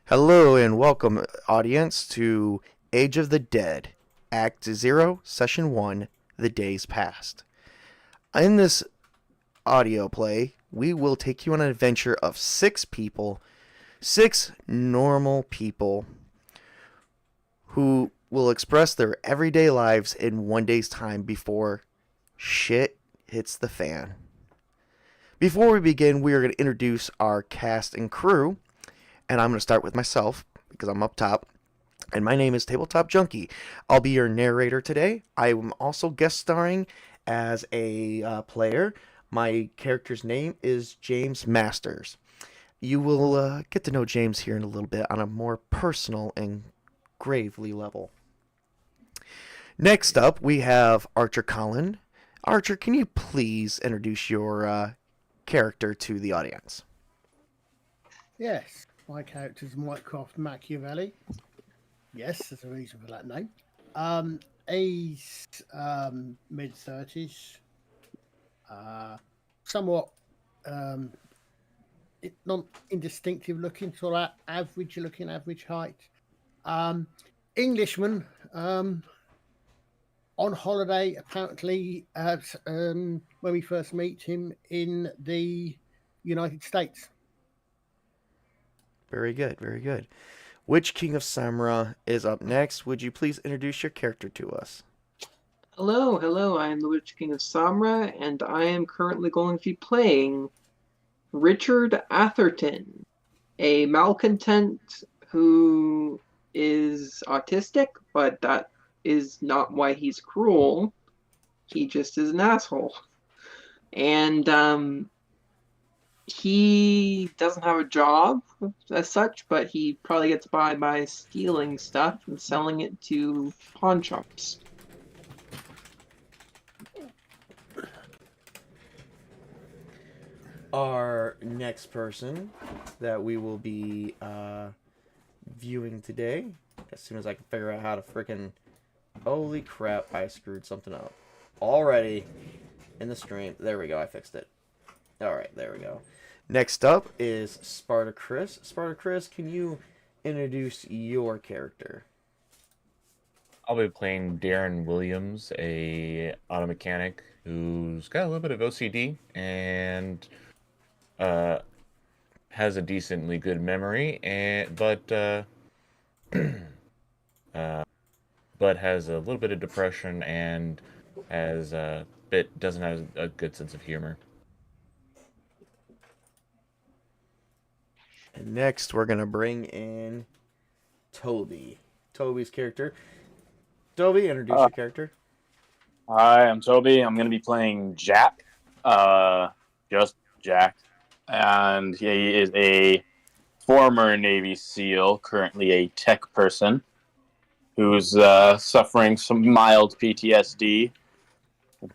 Hello and welcome, audience, to Age of the Dead, Act 0, Session 1, The Days Past. In this audio play, we will take you on an adventure of six normal people, who will express their everyday lives in one day's time before shit hits the fan. Before we begin, we are going to introduce our cast and crew. And I'm going to start with myself, because I'm up top. And my name is Tabletop Junkie. I'll be your narrator today. I am also guest starring as a player. My character's name is James Masters. You will get to know James here in a little bit on a more personal and gravely level. Next up, we have Archer Colin. Archer, can you please introduce your character to the audience? Yes. My character is Mycroft McLavelli. Yes, there's a reason for that name. He's mid-30s. Somewhat not indistinctive looking, sort of average height. Englishman, on holiday, apparently, when we first meet him in the United States. Very good, very good. Witch King of Samra is up next. Would you please introduce your character to us? Hello, I am the Witch King of Samra, and I am currently going to be playing Richard Atherton, a malcontent who is autistic, but that is not why he's cruel. He just is an asshole. And, he doesn't have a job as such, but he probably gets by stealing stuff and selling it to pawn shops. Our next person that we will be viewing today, as soon as I can figure out how to frickin'... Holy crap, I screwed something up. Already in the stream. There we go, I fixed it. Alright, there we go. Next up is Spartacus. Spartacus, can you introduce your character? I'll be playing Darren Williams, a auto mechanic who's got a little bit of OCD and has a decently good memory, but has a little bit of depression and doesn't have a good sense of humor. And next, we're going to bring in Tobey. Tobey's character. Tobey, introduce your character. Hi, I'm Tobey. I'm going to be playing Jack. Just Jack. And he is a former Navy SEAL, currently a tech person, who's suffering some mild PTSD.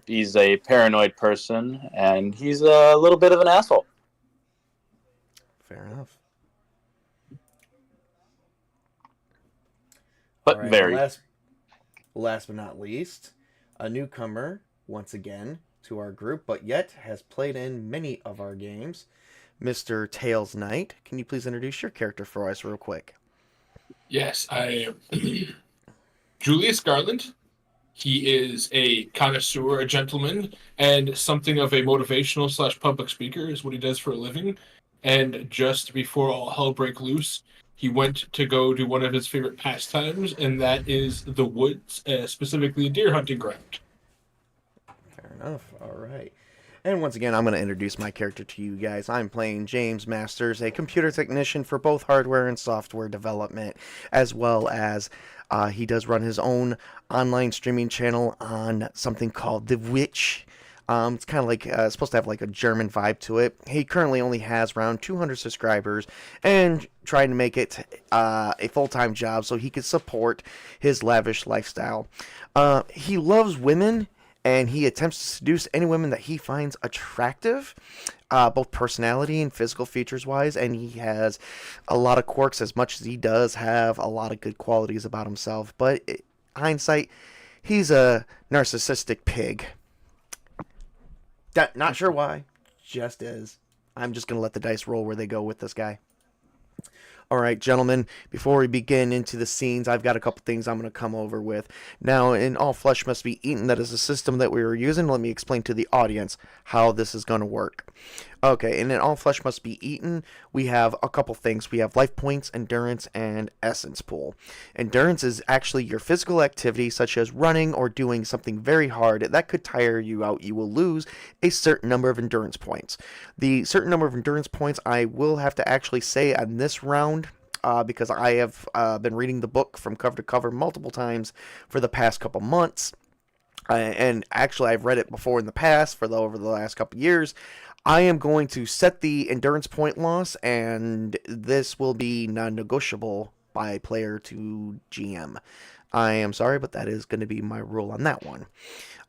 He's a paranoid person, and he's a little bit of an asshole. Fair enough. But right, very. Last but not least, a newcomer, once again, to our group, but yet has played in many of our games, Mr. Tails Knight. Can you please introduce your character for us real quick? Yes, I am Julius Garland. He is a connoisseur, a gentleman, and something of a motivational / public speaker is what he does for a living. And just before all hell break loose, he went to go do one of his favorite pastimes, and that is the woods, specifically a deer hunting ground. Fair enough. All right. And once again, I'm going to introduce my character to you guys. I'm playing James Masters, a computer technician for both hardware and software development, as well as he does run his own online streaming channel on something called The Witch. It's kind of like, it's supposed to have like a German vibe to it. He currently only has around 200 subscribers and trying to make it a full-time job so he could support his lavish lifestyle. He loves women, and he attempts to seduce any women that he finds attractive, both personality and physical features-wise, and he has a lot of quirks as much as he does have a lot of good qualities about himself. But hindsight, he's a narcissistic pig. Not sure why, just is. I'm just going to let the dice roll where they go with this guy. All right, gentlemen, before we begin into the scenes, I've got a couple things I'm going to come over with. Now, in All Flesh Must Be Eaten, that is a system that we were using. Let me explain to the audience how this is going to work. Okay, and in All Flesh Must Be Eaten, we have a couple things. We have life points, endurance, and essence pool. Endurance is actually your physical activity, such as running or doing something very hard. That could tire you out. You will lose a certain number of endurance points. The certain number of endurance points I will have to actually say on this round, because I have been reading the book from cover to cover multiple times for the past couple months. And actually, I've read it before in the past over the last couple years. I am going to set the endurance point loss, and this will be non-negotiable by player to GM. I am sorry, but that is going to be my rule on that one.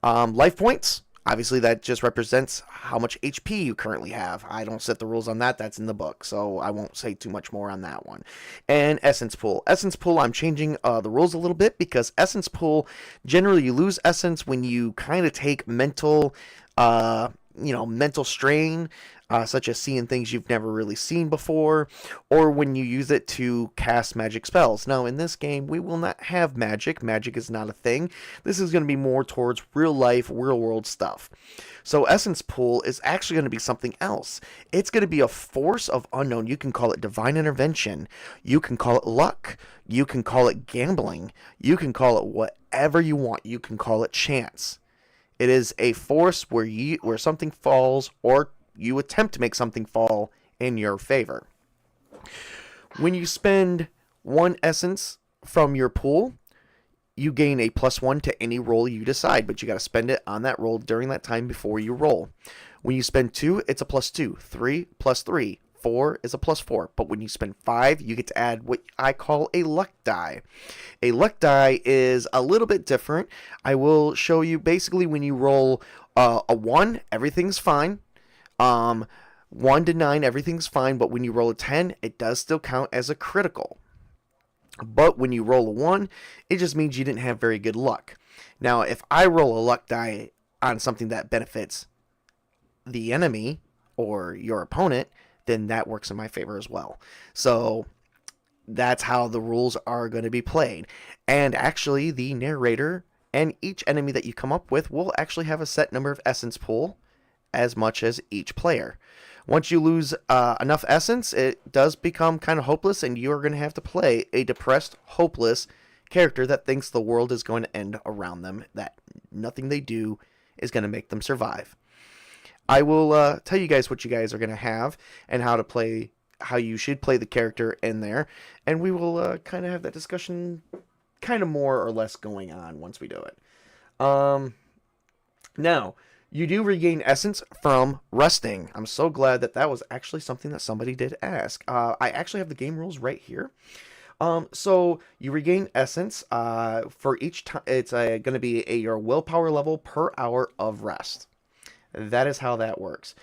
Life points, obviously that just represents how much HP you currently have. I don't set the rules on that. That's in the book, so I won't say too much more on that one. And essence pool. Essence pool, I'm changing the rules a little bit, because essence pool, generally you lose essence when you kind of take mental strain, such as seeing things you've never really seen before, or when you use it to cast magic spells. Now, in this game, we will not have magic. Magic is not a thing. This is going to be more towards real life, real world stuff. So Essence Pool is actually going to be something else. It's going to be a force of unknown. You can call it divine intervention. You can call it luck. You can call it gambling. You can call it whatever you want. You can call it chance. It is a force where something falls, or you attempt to make something fall in your favor. When you spend one essence from your pool, you gain a +1 to any roll you decide, but you got to spend it on that roll during that time before you roll. When you spend 2, it's a +2, 3 +3. 4 is a +4, but when you spend 5, you get to add what I call a luck die. A luck die is a little bit different. I will show you. Basically, when you roll a 1, everything's fine. 1 to 9, everything's fine, but when you roll a 10, it does still count as a critical. But when you roll a 1, it just means you didn't have very good luck. Now, if I roll a luck die on something that benefits the enemy or your opponent, then that works in my favor as well. So that's how the rules are going to be played. And actually, the narrator and each enemy that you come up with will actually have a set number of essence pool, as much as each player. Once you lose enough essence, it does become kind of hopeless, and you're going to have to play a depressed, hopeless character that thinks the world is going to end around them, that nothing they do is going to make them survive. I will tell you guys what you guys are going to have and how you should play the character in there, and we will kind of have that discussion kind of more or less going on once we do it. Now, you do regain essence from resting. I'm so glad that was actually something that somebody did ask. I actually have the game rules right here. So you regain essence for each time. It's going to be your willpower level per hour of rest. That is how that works.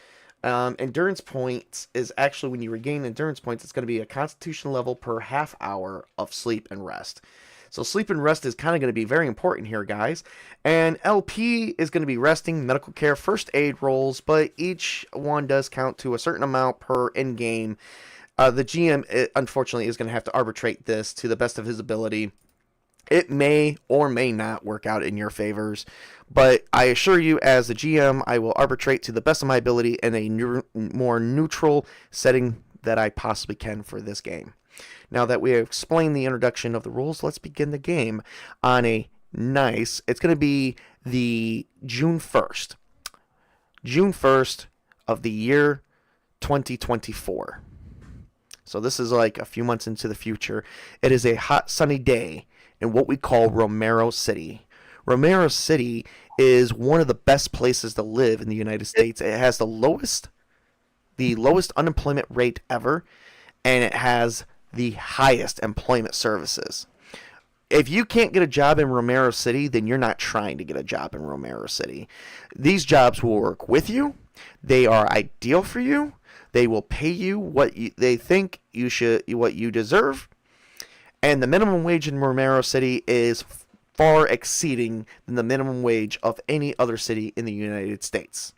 Endurance points is actually, when you regain endurance points, it's going to be a constitution level per half hour of sleep and rest. So sleep and rest is kind of going to be very important here, guys. And LP is going to be resting, medical care, first aid rolls, but each one does count to a certain amount per in-game. The GM, unfortunately, is going to have to arbitrate this to the best of his ability. It may or may not work out in your favors, but I assure you, as the GM, I will arbitrate to the best of my ability in a more neutral setting that I possibly can for this game. Now that we have explained the introduction of the rules, let's begin the game on a nice, it's going to be the June 1st. June 1st of the year 2024. So this is like a few months into the future. It is a hot, sunny day in what we call Romero City. Romero City is one of the best places to live in the United States. It has the lowest unemployment rate ever, and it has the highest employment services. If you can't get a job in Romero City, then you're not trying to get a job in Romero City. These jobs will work with you. They are ideal for you. They will pay you what they think you should, what you deserve. And the minimum wage in Romero City is far exceeding than the minimum wage of any other city in the United States.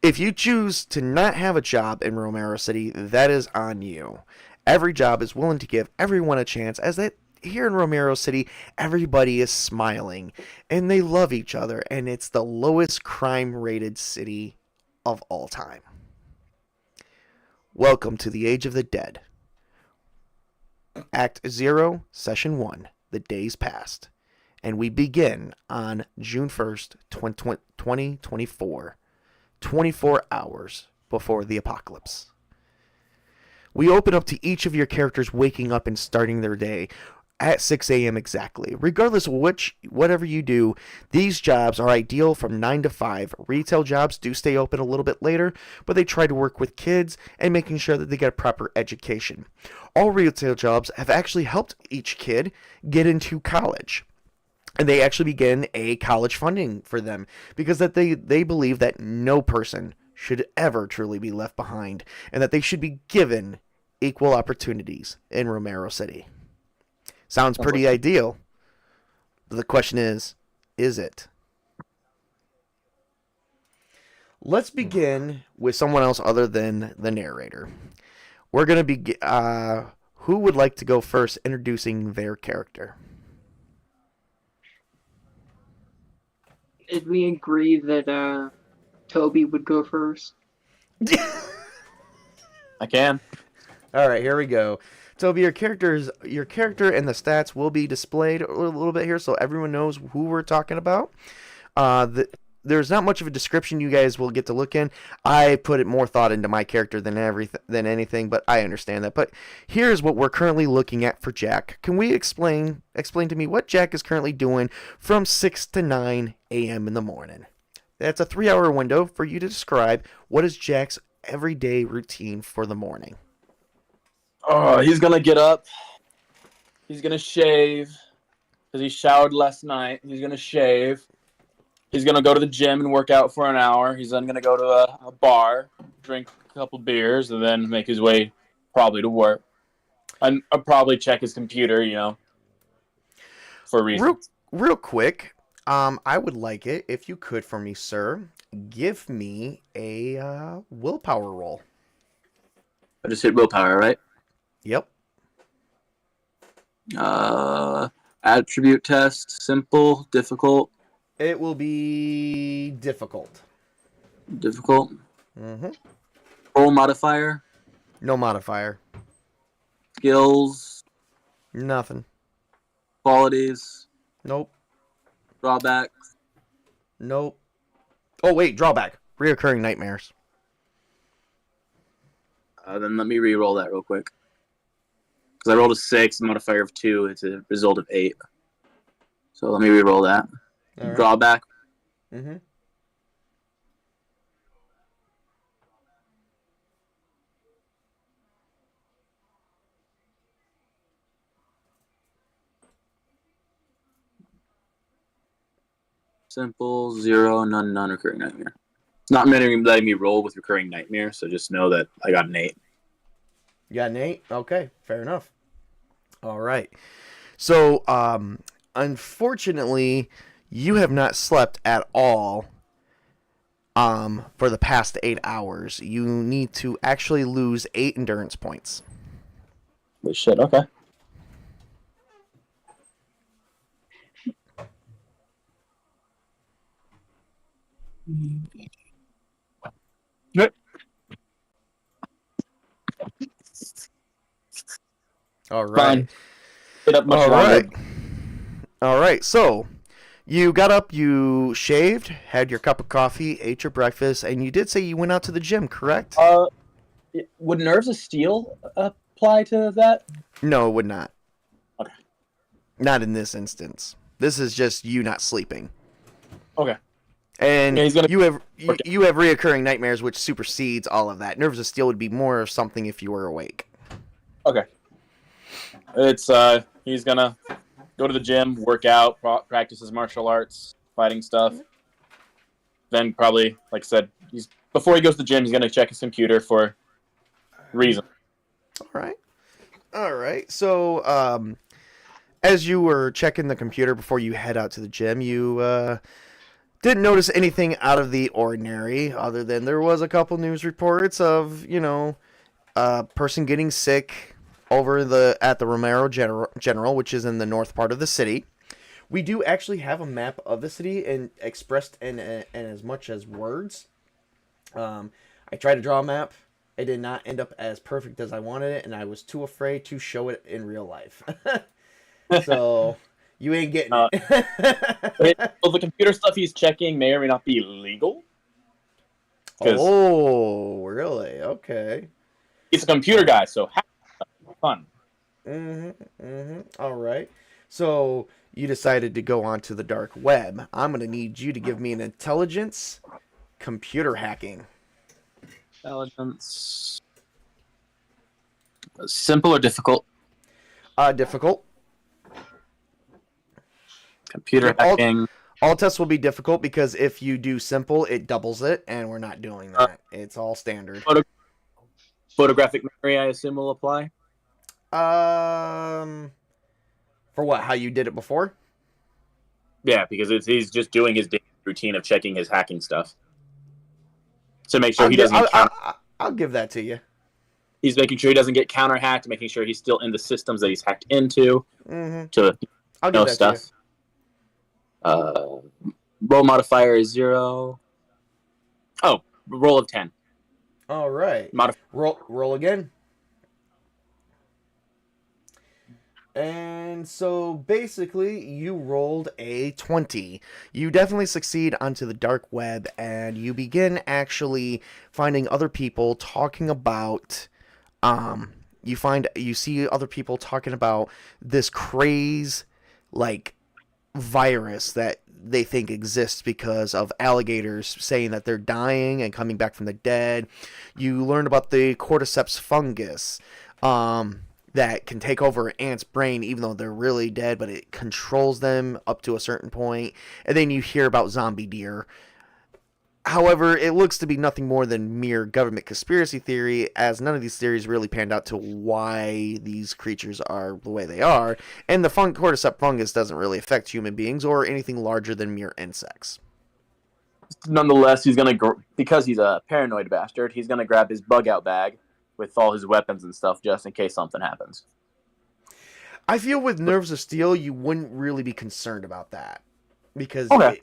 If you choose to not have a job in Romero City, that is on you. Every job is willing to give everyone a chance, as that here in Romero City, everybody is smiling and they love each other, and it's the lowest crime rated city of all time. Welcome to the Age of the Dead. Act 0, Session 1, The Days Past. And we begin on June 1st, 2024, 24 hours before the apocalypse. We open up to each of your characters waking up and starting their day at 6 a.m. exactly. Regardless of whatever you do, these jobs are ideal from 9 to 5. Retail jobs do stay open a little bit later, but they try to work with kids and making sure that they get a proper education. All retail jobs have actually helped each kid get into college. And they actually begin a college funding for them because that they believe that no person should ever truly be left behind and that they should be given equal opportunities in Romero City. Sounds pretty ideal. But the question is it? Let's begin with someone else other than the narrator. We're going to be... who would like to go first introducing their character? Did we agree that Tobey would go first? I can. All right, here we go. Toby, your character and the stats will be displayed a little bit here, so everyone knows who we're talking about. There's not much of a description you guys will get to look in. I put more thought into my character than anything, but I understand that. But here's what we're currently looking at for Jack. Can we explain to me what Jack is currently doing from 6 to 9 a.m. in the morning? That's a 3-hour window for you to describe what is Jack's everyday routine for the morning. Oh, he's gonna get up. He's gonna shave because he showered last night. He's gonna shave. He's going to go to the gym and work out for an hour. He's then going to go to a bar, drink a couple beers, and then make his way probably to work. And I'll probably check his computer, for a reason. Real quick, I would like it, if you could for me, sir, give me a willpower roll. I just hit willpower, right? Yep. Attribute test, simple, difficult. It will be difficult. Difficult? Mm-hmm. Roll modifier? No modifier. Skills? Nothing. Qualities? Nope. Drawbacks? Nope. Oh, wait, drawback. Reoccurring nightmares. Then let me re-roll that real quick. Because I rolled a 6, modifier of 2. It's a result of 8. So let me re-roll that. Right. Drawback. Mm-hmm. Simple, 0, none recurring nightmare. It's not letting me roll with recurring nightmare, so just know that I got an 8. You got an 8? Okay, fair enough. All right. So, unfortunately, you have not slept at all for the past 8 hours. You need to actually lose 8 endurance points. But shit, okay. Yep. All right. All All right. So, you got up, you shaved, had your cup of coffee, ate your breakfast, and you did say you went out to the gym, correct? Would Nerves of Steel apply to that? No, it would not. Okay. Not in this instance. This is just you not sleeping. Okay. And yeah, you have reoccurring nightmares, which supersedes all of that. Nerves of Steel would be more of something if you were awake. Okay. It's he's gonna go to the gym, work out, practice his martial arts, fighting stuff. Then probably, like I said, before he goes to the gym, he's gonna check his computer for reason. All right. So, as you were checking the computer before you head out to the gym, you didn't notice anything out of the ordinary, other than there was a couple news reports of, a person getting sick, over at the Romero General, which is in the north part of the city. We do actually have a map of the city and expressed in as much as words. I tried to draw a map. It did not end up as perfect as I wanted it, and I was too afraid to show it in real life. So you ain't getting it. Well, the computer stuff he's checking may or may not be legal. Oh, really? Okay. He's a computer guy, so fun. All right. So you decided to go onto the dark web. I'm going to need you to give me an intelligence computer hacking. Intelligence. Simple or difficult? Difficult. Computer hacking. All tests will be difficult because if you do simple, it doubles it, and we're not doing that. It's all standard. Photographic memory, I assume, will apply? For what? How you did it before? Yeah, because he's just doing his daily routine of checking his hacking stuff. So make sure he doesn't I'll give that to you. He's making sure he doesn't get counter-hacked, making sure he's still in the systems that he's hacked into to know stuff. Roll modifier is 0. Oh, roll of 10. All right. Roll again. And so basically you rolled a 20. You definitely succeed onto the dark web, and you begin actually finding other people talking about you see other people talking about this craze like virus that they think exists because of alligators saying that they're dying and coming back from the dead. You learn about the cordyceps fungus that can take over an ant's brain even though they're really dead, but it controls them up to a certain point. And then you hear about zombie deer. However, it looks to be nothing more than mere government conspiracy theory, as none of these theories really panned out to why these creatures are the way they are, and the cordyceps fungus doesn't really affect human beings or anything larger than mere insects. Nonetheless, because he's a paranoid bastard, he's gonna grab his bug-out bag with all his weapons and stuff just in case something happens. I feel with Nerves of Steel, you wouldn't really be concerned about that. Because... Okay.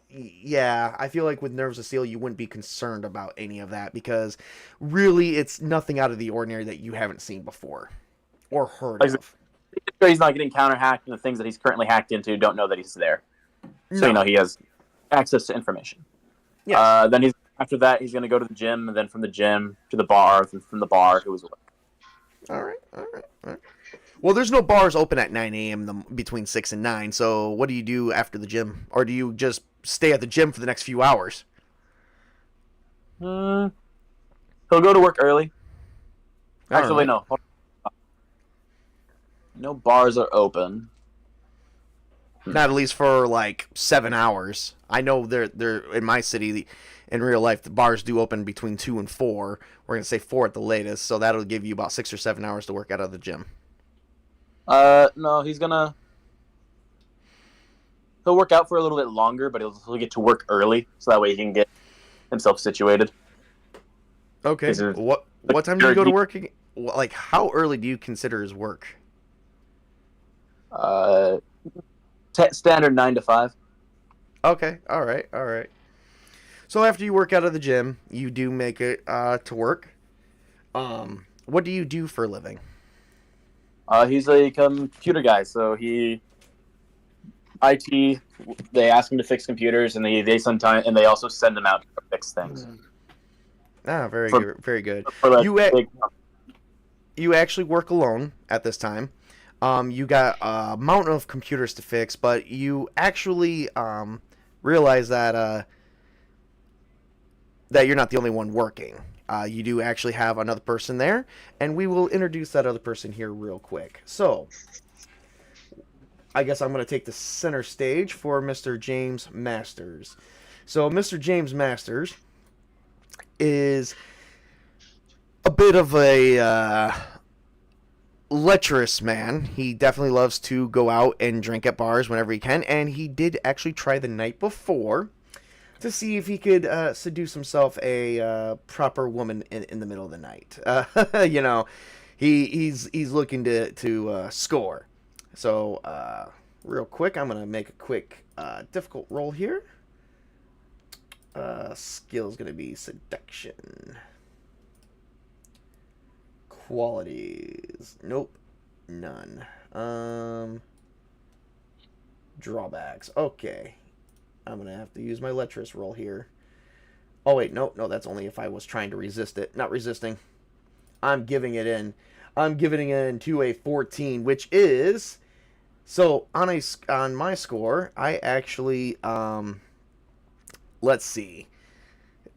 Yeah, I feel like with Nerves of Steel, you wouldn't be concerned about any of that because really it's nothing out of the ordinary that you haven't seen before or heard of. He's not getting counter-hacked, and the things that he's currently hacked into don't know that he's there. So, he has access to information. Yes. Then after that, he's going to go to the gym, and then from the gym to the bar, and from the bar to his work. All right. Well, there's no bars open at 9 a.m. between 6 and 9, so what do you do after the gym? Or do you just stay at the gym for the next few hours? He'll go to work early. Actually, no. No bars are open. Not at least for like 7 hours. I know they're in my city, in real life, the bars do open between 2 and 4. We're going to say 4 at the latest, so that'll give you about 6 or 7 hours to work out of the gym. No, he'll work out for a little bit longer, but he'll get to work early, so that way he can get himself situated. Okay. What time do you go to work? Like, how early do you consider his work? Standard 9 to 5. Okay. All right. So after you work out of the gym, you do make it to work. What do you do for a living? He's a computer guy, so IT. They ask him to fix computers, and they sometimes also send him out to fix things. Very good. You actually work alone at this time. You got a mountain of computers to fix, but you actually realize that you're not the only one working. You do actually have another person there, and we will introduce that other person here real quick. So, I guess I'm going to take the center stage for Mr. James Masters. So, Mr. James Masters is a bit of a lecherous man. He definitely loves to go out and drink at bars whenever he can, and he did actually try the night before to see if he could seduce himself a proper woman in the middle of the night. he's looking to score. So real quick, I'm gonna make a quick difficult roll here. Skill is gonna be seduction. Qualities, nope, none. Drawbacks, okay. I'm gonna have to use my lecherous roll here. Oh wait, no, that's only if I was trying to resist it. Not resisting. I'm giving it in. I'm giving it in to a 14, which is so on my score. I actually let's see.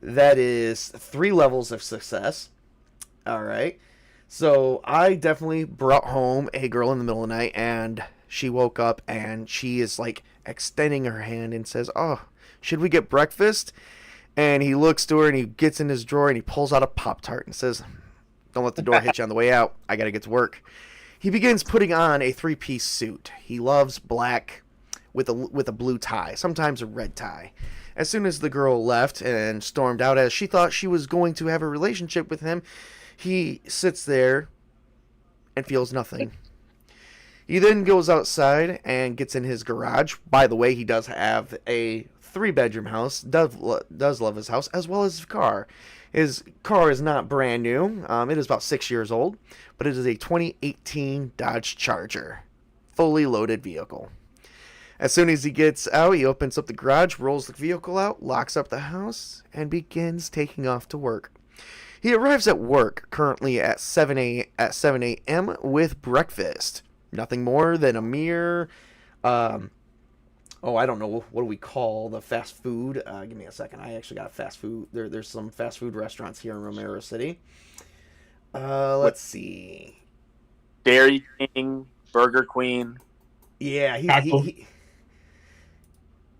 That is 3 levels of success. All right. So I definitely brought home a girl in the middle of the night, and she woke up and she is like extending her hand and says, "Oh, should we get breakfast?" And he looks to her and he gets in his drawer and he pulls out a Pop-Tart and says, "Don't let the door hit you on the way out. I got to get to work." He begins putting on a 3-piece suit. He loves black with a blue tie, sometimes a red tie. As soon as the girl left and stormed out as she thought she was going to have a relationship with him, he sits there and feels nothing. He then goes outside and gets in his garage. By the way, he does have a 3-bedroom house, does love his house, as well as his car. His car is not brand new. It is about 6 years old, but it is a 2018 Dodge Charger, fully loaded vehicle. As soon as he gets out, he opens up the garage, rolls the vehicle out, locks up the house, and begins taking off to work. He arrives at work currently at 7 a.m. with breakfast. Nothing more than a mere, I don't know, what do we call the fast food? Give me a second. I actually got fast food. There's some fast food restaurants here in Romero City. Let's see. Dairy King, Burger Queen. Yeah,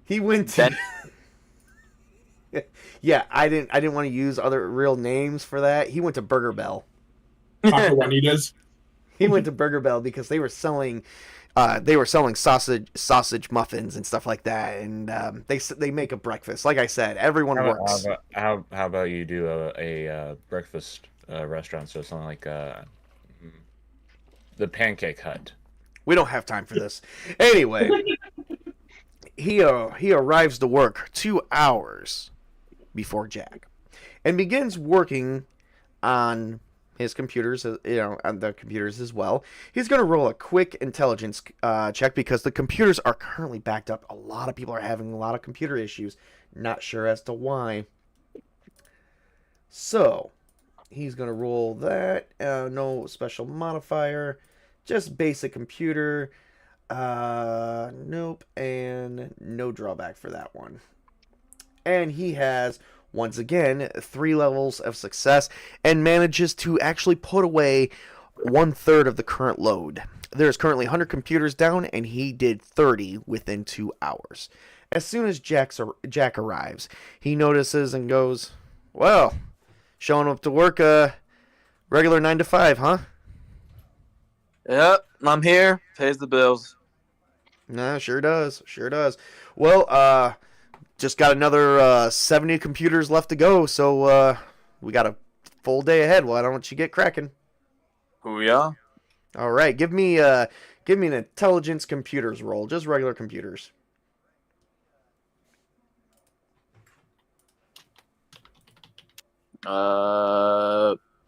he went to. Yeah, I didn't want to use other real names for that. He went to Burger Bell. Taco Juanita's. He went to Burger Bell because they were selling sausage muffins and stuff like that, and they make a breakfast. Like I said, everyone works. How about you do a breakfast restaurant? So something like the Pancake Hut. We don't have time for this. Anyway, he arrives to work 2 hours before Jack, and begins working on his computers, on the computers as well. He's going to roll a quick intelligence check because the computers are currently backed up. A lot of people are having a lot of computer issues. Not sure as to why. So, he's going to roll that. No special modifier. Just basic computer. Nope. And no drawback for that one. And he has, once again, 3 levels of success and manages to actually put away 1/3 of the current load. There's currently 100 computers down, and he did 30 within 2 hours. As soon as Jack arrives, he notices and goes, "Well, showing up to work regular 9 to 5, huh?" Yep, I'm here. Pays the bills. No, sure does. Sure does. Well, just got another 70 computers left to go, so we got a full day ahead. Why don't you get cracking? Booyah. All right, give me an intelligence computers roll, just regular computers.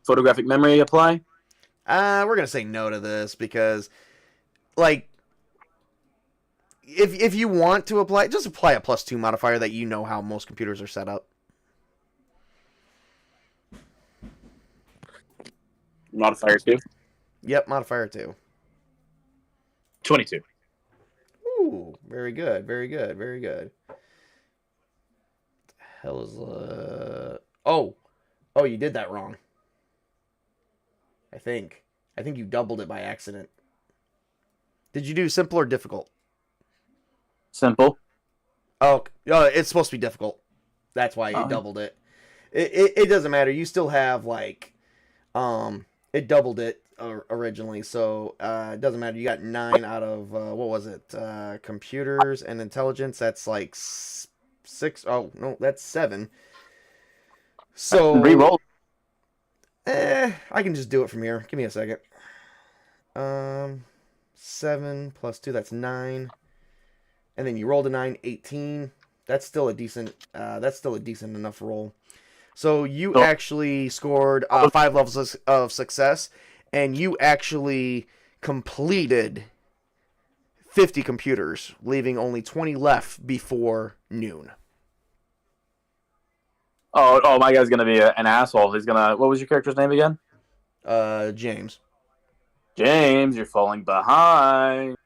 Photographic memory apply? We're gonna say no to this because, like, if you want to apply, just apply a +2 modifier that you know how most computers are set up. Modifier 2? Yep, modifier 2. 22. Ooh, very good, very good, very good. Hell is Oh, you did that wrong. I think you doubled it by accident. Did you do simple or difficult? Simple. Oh, it's supposed to be difficult. That's why you doubled it. It doesn't matter. You still have like, it doubled it originally, so it doesn't matter. You got 9 out of what was it? Computers and intelligence. That's like 6. Oh no, that's 7. So Reroll. I can just do it from here. Give me a second. 7 plus 2, that's 9. And then you rolled a 9, 18. That's still a decent enough roll. So you actually scored 5 levels of success, and you actually completed 50 computers, leaving only 20 left before noon. Oh, my guy's gonna be an asshole. He's gonna. What was your character's name again? James. James, you're falling behind.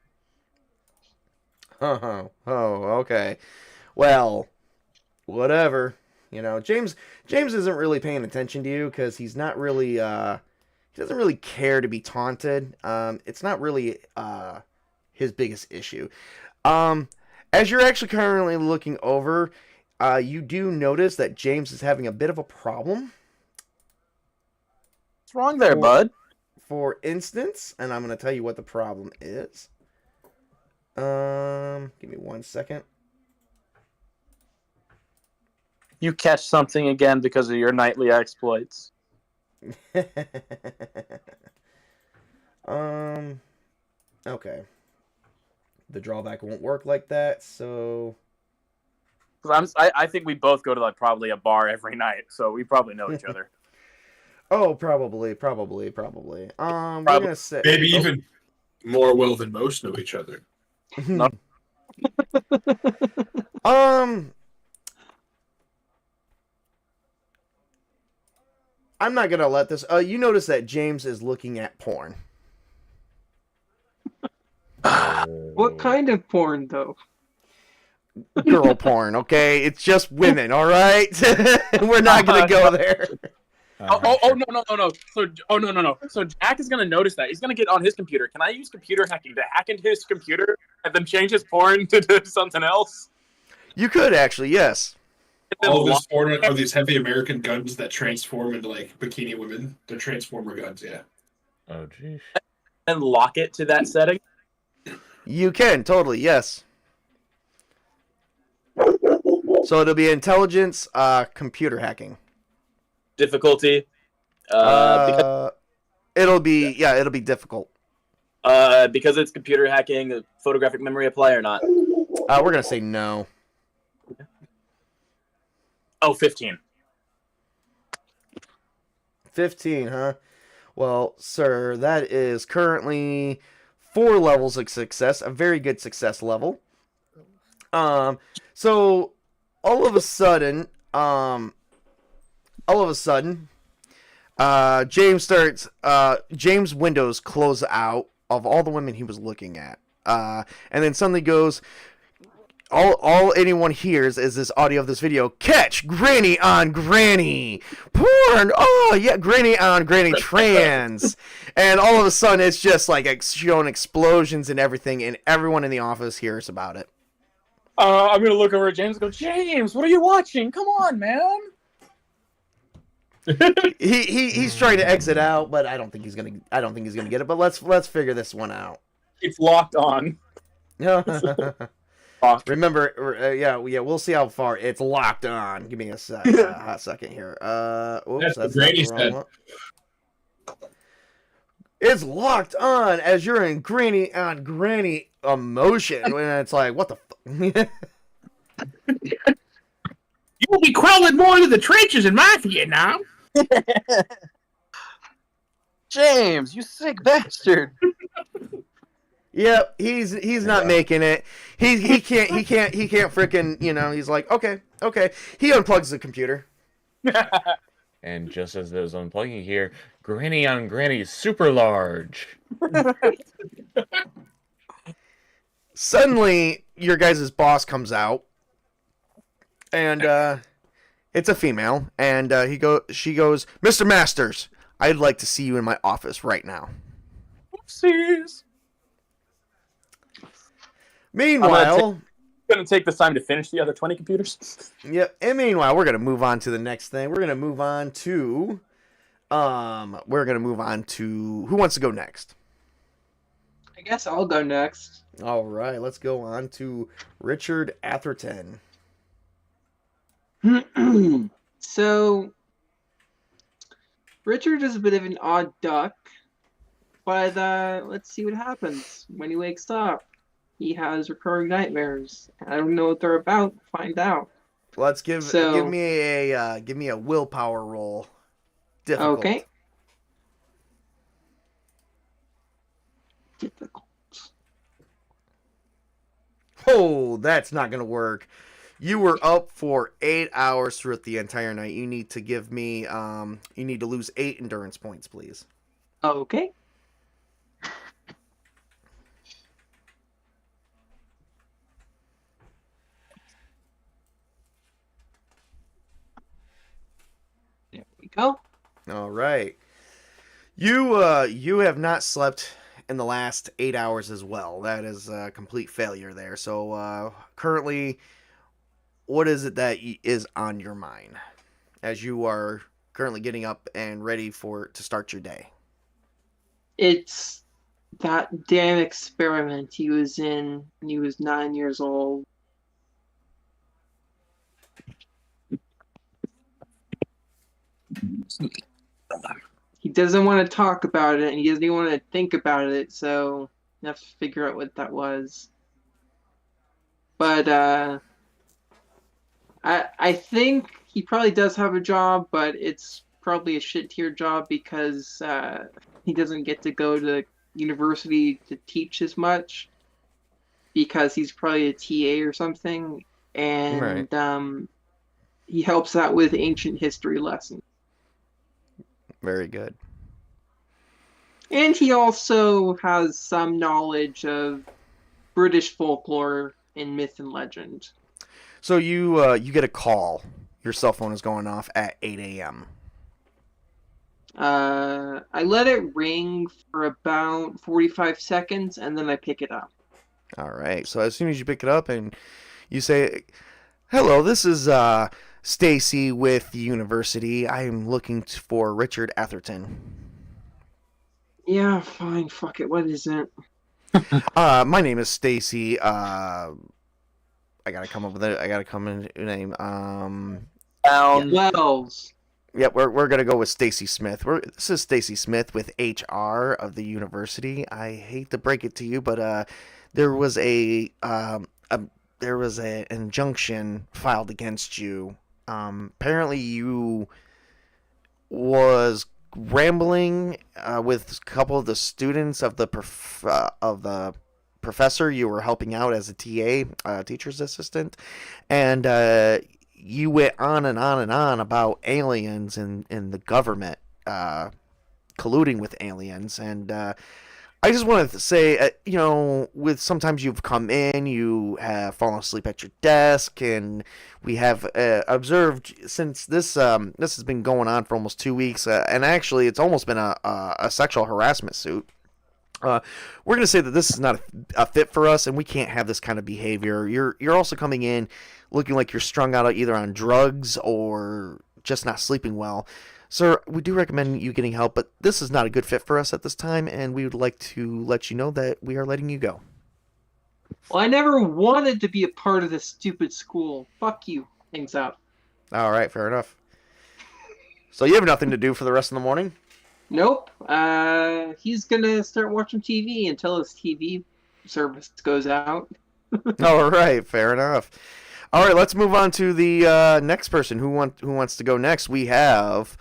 Oh, okay. Well, whatever. You know, James isn't really paying attention to you because he's not really he doesn't really care to be taunted. It's not really his biggest issue. As you're actually currently looking over, you do notice that James is having a bit of a problem. What's wrong there, bud? For instance, and I'm going to tell you what the problem is. Give me 1 second. You catch something again because of your nightly exploits. Okay. The drawback won't work like that, so... I think we both go to like probably a bar every night, so we probably know each other. Oh, probably. We're gonna say Maybe even more well than most know each other. I'm not gonna let this. You notice that James is looking at porn. What kind of porn, though? Girl porn, okay? It's just women, all right? We're not gonna go there. No. So Jack is gonna notice that. He's gonna get on his computer. Can I use computer hacking to hack into his computer and then change his porn to something else? You could actually, yes. All this porn are these heavy American guns that transform into like bikini women. They're transformer guns, yeah. Oh, geez. And lock it to that setting. You can, totally, yes. So it'll be intelligence, computer hacking. Difficulty. It'll be difficult. Because it's computer hacking, photographic memory apply or not? We're gonna say no. Oh, 15. 15, huh? Well, sir, that is currently 4 levels of success, a very good success level. So all of a sudden, James' windows close out of all the women he was looking at. And then suddenly goes, all anyone hears is this audio of this video. Catch granny on granny. Porn. Oh, yeah, granny on granny trans. And all of a sudden it's just like showing explosions and everything, and everyone in the office hears about it. I'm going to look over at James and go, James, what are you watching? Come on, man. He's trying to exit out, but I don't think he's gonna get it. But let's figure this one out. It's locked on. Remember, we'll see how far it's locked on. Give me a hot second here. Oops, that's not the wrong one. It's locked on as you're in granny on granny emotion, and it's like, what the fuck? You will be crawling more into the trenches in my Vietnam. James, you sick bastard. Yep, he's not making it. He can't freaking, he's like, okay. He unplugs the computer. And just as it was unplugging here, Granny on Granny super large. Suddenly, your guys' boss comes out, and it's a female, and she goes, Mr. Masters, I'd like to see you in my office right now. Oopsies. Meanwhile, I'm gonna take this time to finish the other 20 computers. Yep. And meanwhile, we're gonna move on to the next thing. We're gonna move on to who wants to go next? I guess I'll go next. All right, let's go on to Richard Atherton. So, Richard is a bit of an odd duck, but let's see what happens when he wakes up. He has recurring nightmares. I don't know what they're about. Find out. Let's give So- give me a willpower roll. Difficult. Okay. Difficult. Oh, that's not gonna work. You were up for 8 hours throughout the entire night. You need to give me you need to lose 8 endurance points, please. Okay. There we go. All right. You have not slept in the last 8 hours as well. That is a complete failure there. So currently, what is it that is on your mind as you are currently getting up and ready to start your day? It's that damn experiment he was in when he was 9 years old. He doesn't want to talk about it, and he doesn't even want to think about it, so you have to figure out what that was. But I think he probably does have a job, but it's probably a shit tier job because he doesn't get to go to university to teach as much because he's probably a TA or something, and he helps out with ancient history lessons. Very good. And he also has some knowledge of British folklore and myth and legend. So you get a call. Your cell phone is going off at 8 a.m. I let it ring for about 45 seconds, and then I pick it up. All right. So as soon as you pick it up and you say, "Hello, this is Stacy with the university. I am looking for Richard Atherton." Yeah, fine, fuck it. What is it? My name is Stacy. I gotta come up with it. I gotta come in a name. Wells. Yep, we're gonna go with Stacy Smith. This is Stacy Smith with HR of the university. I hate to break it to you, but there was an injunction filed against you. Apparently, you was rambling with a couple of the students of the professor you were helping out as a TA, teacher's assistant, and you went on and on and on about aliens and the government colluding with aliens. And I just wanted to say, with sometimes you've come in, you have fallen asleep at your desk, and we have observed since this has been going on for almost 2 weeks, and actually it's almost been a sexual harassment suit. We're going to say that this is not a fit for us, and we can't have this kind of behavior. You're also coming in looking like you're strung out either on drugs or just not sleeping well. Sir, we do recommend you getting help, but this is not a good fit for us at this time, and we would like to let you know that we are letting you go. Well, I never wanted to be a part of this stupid school. Fuck you. Hangs up. All right, fair enough. So you have nothing to do for the rest of the morning? Nope. He's gonna start watching TV until his TV service goes out. All right, fair enough. All right, let's move on to the next person. Who wants to go next? We have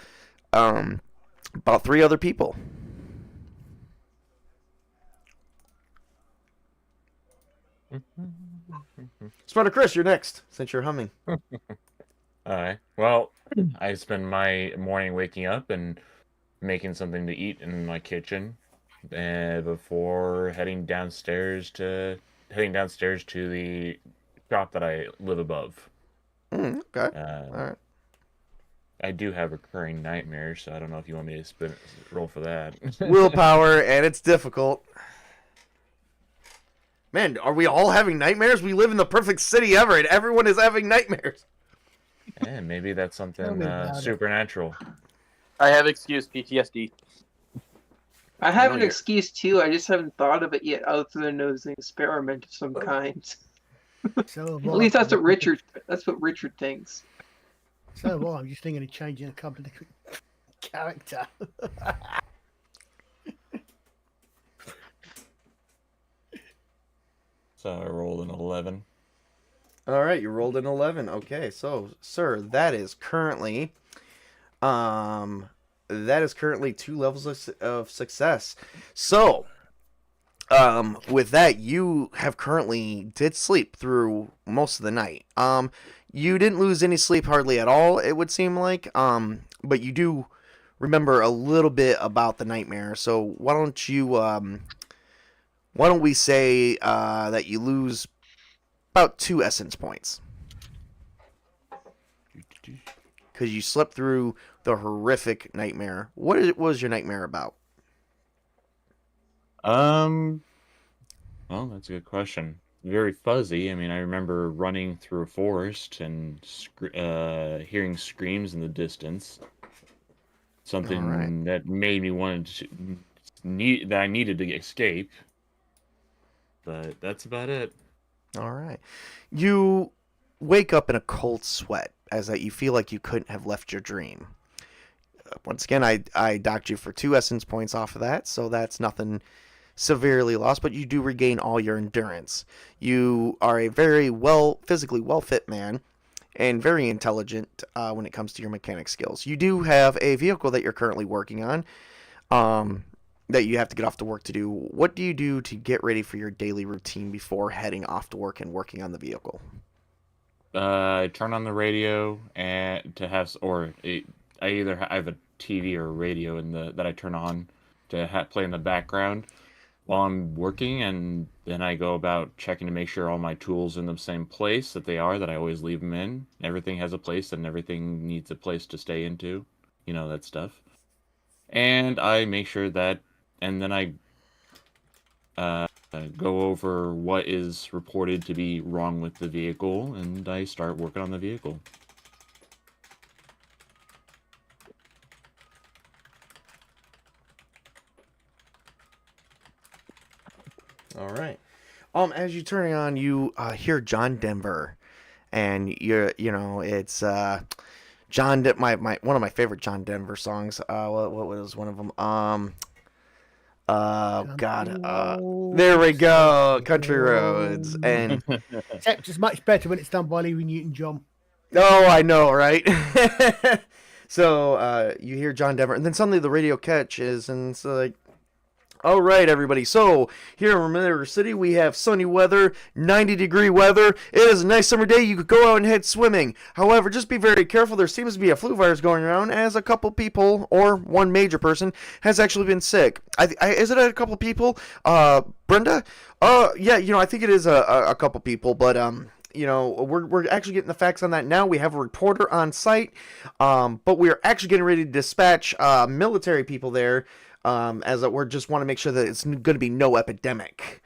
about 3 other people. Spider Chris, you're next, since you're humming. Alright. Well, I spend my morning waking up and making something to eat in my kitchen, and before heading downstairs to the shop that I live above. Okay. All right. I do have recurring nightmares, so I don't know if you want me to roll for that. Willpower, and it's difficult. Man, are we all having nightmares? We live in the perfect city ever, and everyone is having nightmares. Yeah, maybe that's Tell something me about it. supernatural. I have excuse PTSD. I have No, an you're- excuse too. I just haven't thought of it yet, other than it was an experiment of some kind. So At least that's what Richard. That's what Richard thinks. So what? I'm just thinking of changing a couple of the character. So I rolled an 11. All right, you rolled an 11. Okay, so sir, that is currently 2 levels of success. So, with that, you have currently did sleep through most of the night. You didn't lose any sleep hardly at all, it would seem like. But you do remember a little bit about the nightmare. So why don't we say that you lose about 2 essence points because you slept through the horrific nightmare. What was your nightmare about? Well, that's a good question. Very fuzzy. I mean, I remember running through a forest and hearing screams in the distance. Something that made me that I needed to escape. But that's about it. All right. You wake up in a cold sweat as that you feel like you couldn't have left your dream. Once again, I docked you for 2 essence points off of that, so that's nothing severely lost, but you do regain all your endurance. You are a very physically well-fit man and very intelligent when it comes to your mechanic skills. You do have a vehicle that you're currently working on that you have to get off to work to do. What do you do to get ready for your daily routine before heading off to work and working on the vehicle? I turn on the radio and I have a TV or a radio that I turn on to play in the background while I'm working, and then I go about checking to make sure all my tools in the same place that I always leave them in. Everything has a place, and everything needs a place to stay into, that stuff. And I make sure that, and then I go over what is reported to be wrong with the vehicle, and I start working on the vehicle. All right. As you turn it on, you hear John Denver, and it's John. My one of my favorite John Denver songs. What was one of them? There we go, Country Roads, and Except it's much better when it's done by Louis Newton-John. oh, I know, right? So you hear John Denver, and then suddenly the radio catches, and it's like, all right, everybody. So here in River City, we have sunny weather, 90-degree weather. It is a nice summer day. You could go out and head swimming. However, just be very careful. There seems to be a flu virus going around, as a couple people, or one major person, has actually been sick. Is it a couple people? Brenda? Yeah. I think it is a couple people, but we're actually getting the facts on that now. We have a reporter on site, but we are actually getting ready to dispatch military people there. As we just want to make sure that it's going to be no epidemic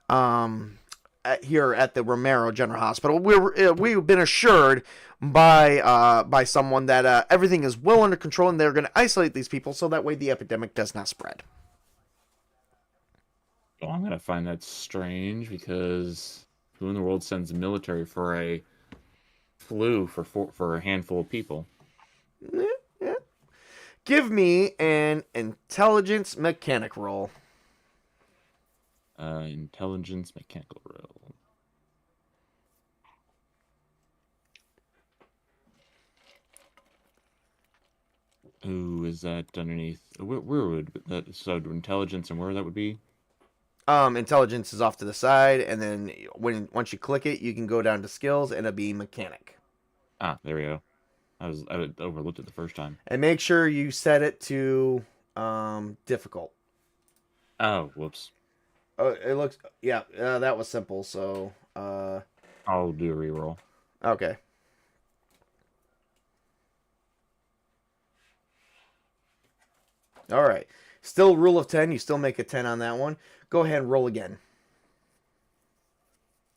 here at the Romero General Hospital. We've been assured by someone that everything is well under control, and they're going to isolate these people so that way the epidemic does not spread. Well, I'm going to find that strange, because who in the world sends the military for a flu for a handful of people? Yeah. Give me an intelligence mechanic roll. Intelligence mechanical roll. Ooh, is that underneath? Where would that? So intelligence, and where that would be? Intelligence is off to the side, and then once you click it, you can go down to skills, and it'll be mechanic. Ah, there we go. I overlooked it the first time. And make sure you set it to difficult. Oh, whoops. It looks, yeah, that was simple. So I'll do a reroll. Okay. All right. Still rule of 10. You still make a 10 on that one. Go ahead and roll again.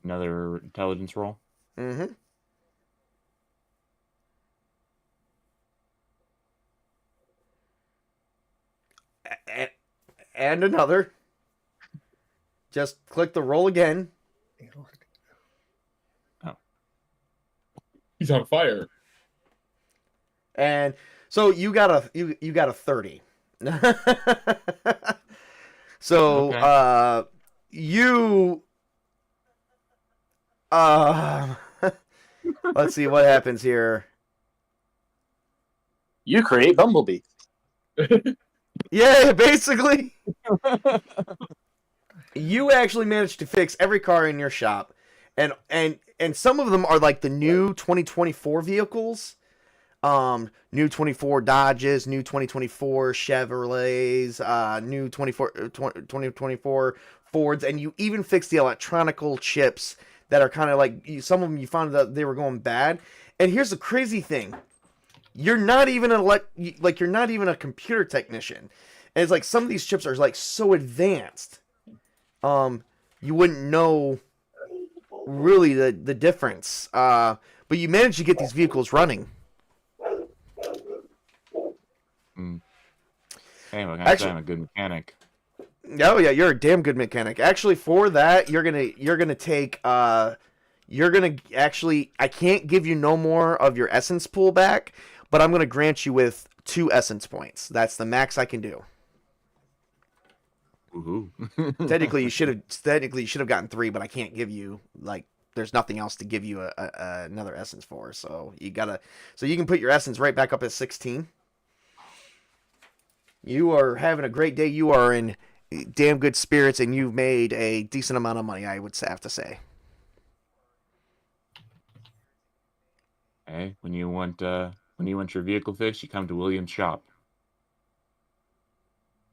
Another intelligence roll? Mm-hmm. And another. Just click the roll again. Oh. He's on fire. And so you got a 30. So Okay. you let's see what happens here. You create Bumblebee. Yeah, basically. You actually managed to fix every car in your shop, and some of them are like the new 2024 vehicles, new 24 Dodges, new 2024 Chevrolets, new 2024 Fords, and you even fixed the electronical chips that are kind of like some of them you found that they were going bad. And here's the crazy thing: you're not even you're not even a computer technician, and it's like some of these chips are like so advanced. You wouldn't know really the difference. But you managed to get these vehicles running. Hey, look, Actually, I'm a good mechanic. Oh yeah, you're a damn good mechanic. Actually, for that, you're gonna take actually, I can't give you no more of your essence pool back, but I'm gonna grant you with 2 essence points. That's the max I can do. Woohoo. Technically, you should have gotten 3, but I can't give you like. There's nothing else to give you another essence for. So you can put your essence right back up at 16. You are having a great day. You are in damn good spirits, and you've made a decent amount of money, I would have to say. Hey, when you want your vehicle fixed, you come to William's shop.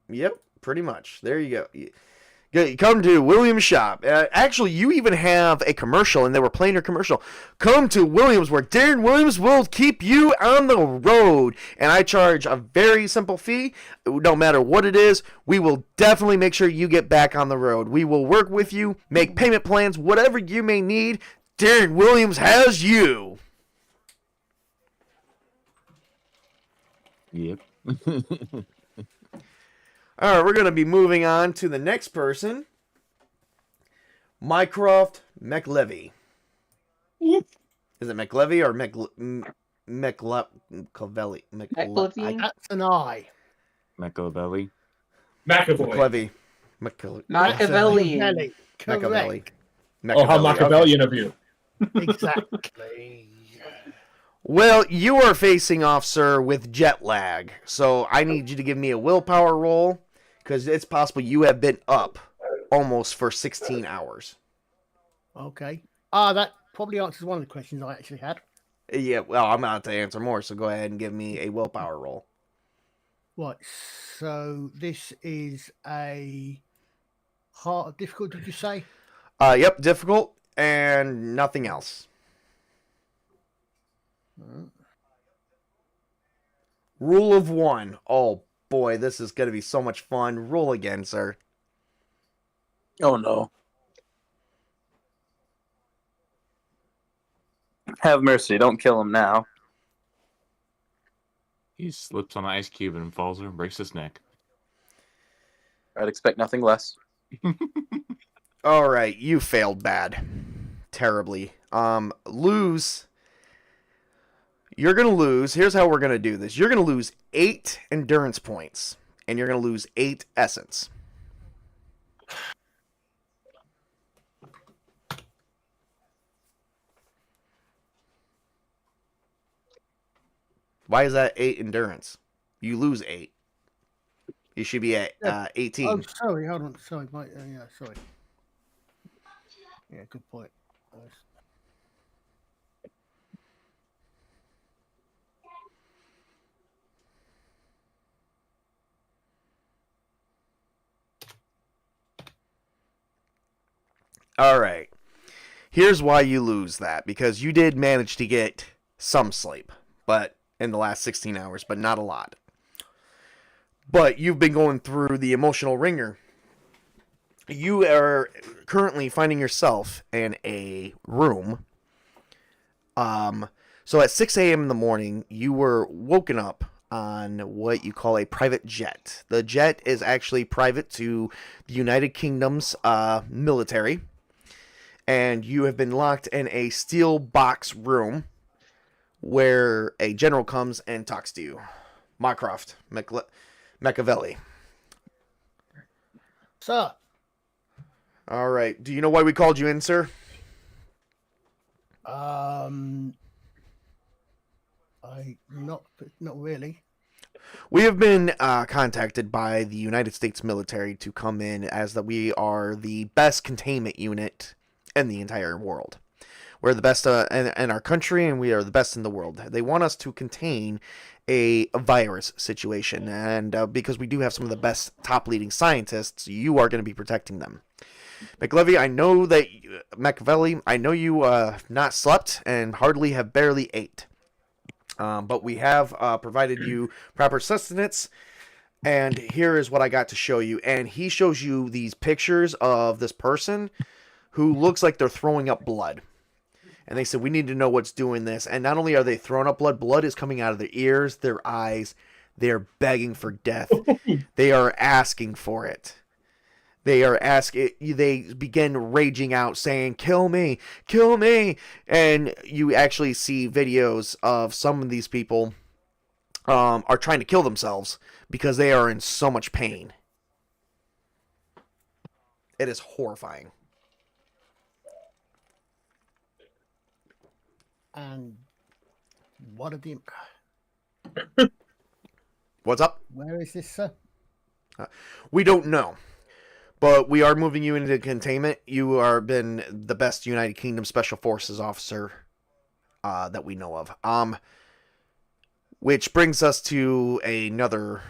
Yep, pretty much. There you go. You come to William's shop. Actually, you even have a commercial, and they were playing your commercial. Come to Williams, where Darren Williams will keep you on the road. And I charge a very simple fee. No matter what it is, we will definitely make sure you get back on the road. We will work with you, make payment plans, whatever you may need. Darren Williams has you. Yep. All right, we're going to be moving on to the next person. Mycroft McLavelli. Is it McLavelli or McLavelli? That's an I. McLavelli. McAvoy. Machiavelli. Correct. Oh, how Machiavellian of you. Exactly. Well, you are facing off, sir, with jet lag. So I need you to give me a willpower roll, because it's possible you have been up almost for 16 hours. Okay. That probably answers one of the questions I actually had. Yeah, well, I'm about to answer more, so go ahead and give me a willpower roll. Right. So this is a difficult, did you say? Yep, difficult and nothing else. Rule of 1. Oh boy, this is going to be so much fun. Roll again, sir. Oh no. Have mercy, don't kill him now. He slips on an ice cube and falls over and breaks his neck. I'd expect nothing less. All right, you failed bad. Terribly. Lose. You're going to lose. Here's how we're going to do this. You're going to lose 8 endurance points, and you're going to lose 8 essence. Why is that 8 endurance? You lose 8. You should be at 18. Oh, sorry. Hold on. Sorry. Yeah, sorry. Yeah, good point. All right. Here's why you lose that. Because you did manage to get some sleep, but in the last 16 hours, but not a lot. But you've been going through the emotional ringer. You are currently finding yourself in a room. So at 6 a.m. in the morning, you were woken up on what you call a private jet. The jet is actually private to the United Kingdom's military. And you have been locked in a steel box room where a general comes and talks to you. Mycroft, McLavelli. Sir. All right. Do you know why we called you in, sir? Not really. We have been contacted by the United States military to come in, as that we are the best containment unit in the entire world. We're the best in our country, and we are the best in the world. They want us to contain a virus situation, and because we do have some of the best top leading scientists, you are going to be protecting them. McLavelli, I know you have not slept and hardly have barely ate. But we have provided you proper sustenance, and here is what I got to show you. And he shows you these pictures of this person who looks like they're throwing up blood. And they said, we need to know what's doing this. And not only are they throwing up blood, blood is coming out of their ears, their eyes. They're begging for death. They are asking for it. They begin raging out, saying, kill me, kill me. And you actually see videos of some of these people are trying to kill themselves because they are in so much pain. It is horrifying. And what are the... What's up? Where is this, sir? We don't know. But we are moving you into containment. You are been the best United Kingdom Special Forces officer that we know of. Which brings us to another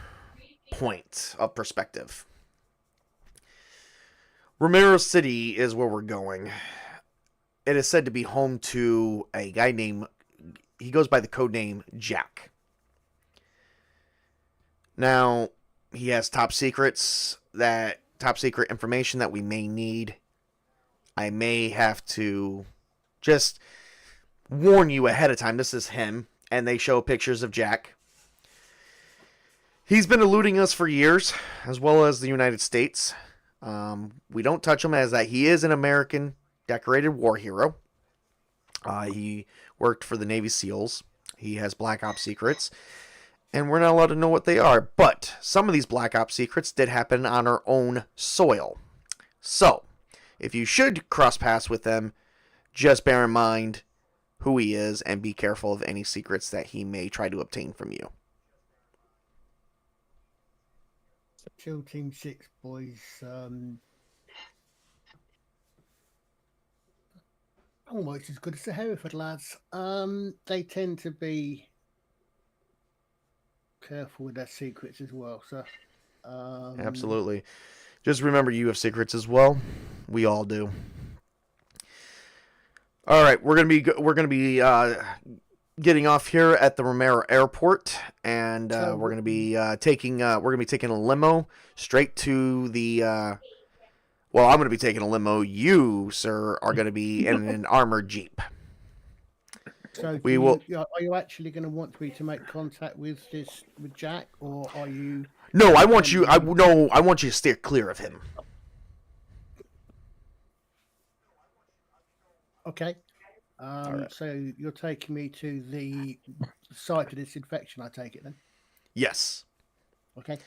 point of perspective. Romero City is where we're going. It is said to be home to a guy named... He goes by the code name Jack. Now, he has top secret information that we may need. I may have to just warn you ahead of time. This is him, and they show pictures of Jack. He's been eluding us for years, as well as the United States. We don't touch him, as that he is an American decorated war hero. He worked for the Navy SEALs. He has Black Ops secrets. And we're not allowed to know what they are. But some of these Black Ops secrets did happen on our own soil. So, if you should cross paths with them, just bear in mind who he is and be careful of any secrets that he may try to obtain from you. Chill Team 6 boys. Almost as good as the Hereford lads. They tend to be careful with their secrets as well, sir. Absolutely. Just remember, you have secrets as well. We all do. All right, we're gonna be getting off here at the Romero Airport, and we're gonna be taking a limo straight to the. Well, I'm gonna be taking a limo. You, sir, are gonna be in an armored jeep. So are you actually going to want me to make contact with Jack, or are you? No, I want you. I want you to steer clear of him. Okay. Right. So you're taking me to the site of this infection, I take it then? Yes. Okay.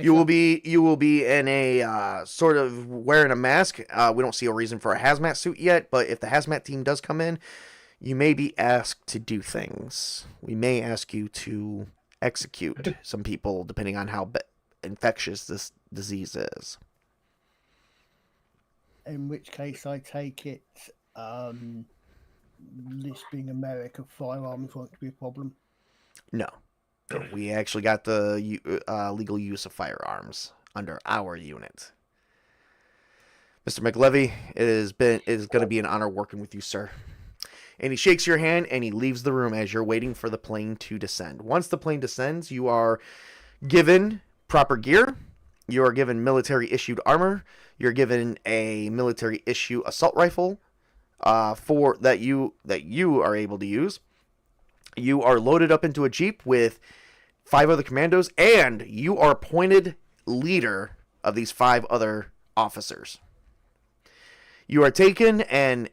You will be in a sort of wearing a mask. We don't see a reason for a hazmat suit yet, but if the hazmat team does come in, you may be asked to do things. We may ask you to execute some people, depending on how infectious this disease is. In which case, I take it, this being America, firearms won't be a problem. No. We actually got the legal use of firearms under our unit. Mr. McLavelli, it is going to be an honor working with you, sir. And he shakes your hand and he leaves the room as you're waiting for the plane to descend. Once the plane descends, you are given proper gear. You are given military issued armor. You're given a military issue assault rifle for that you are able to use. You are loaded up into a jeep with 5 other commandos, and you are appointed leader of these 5 other officers. You are taken and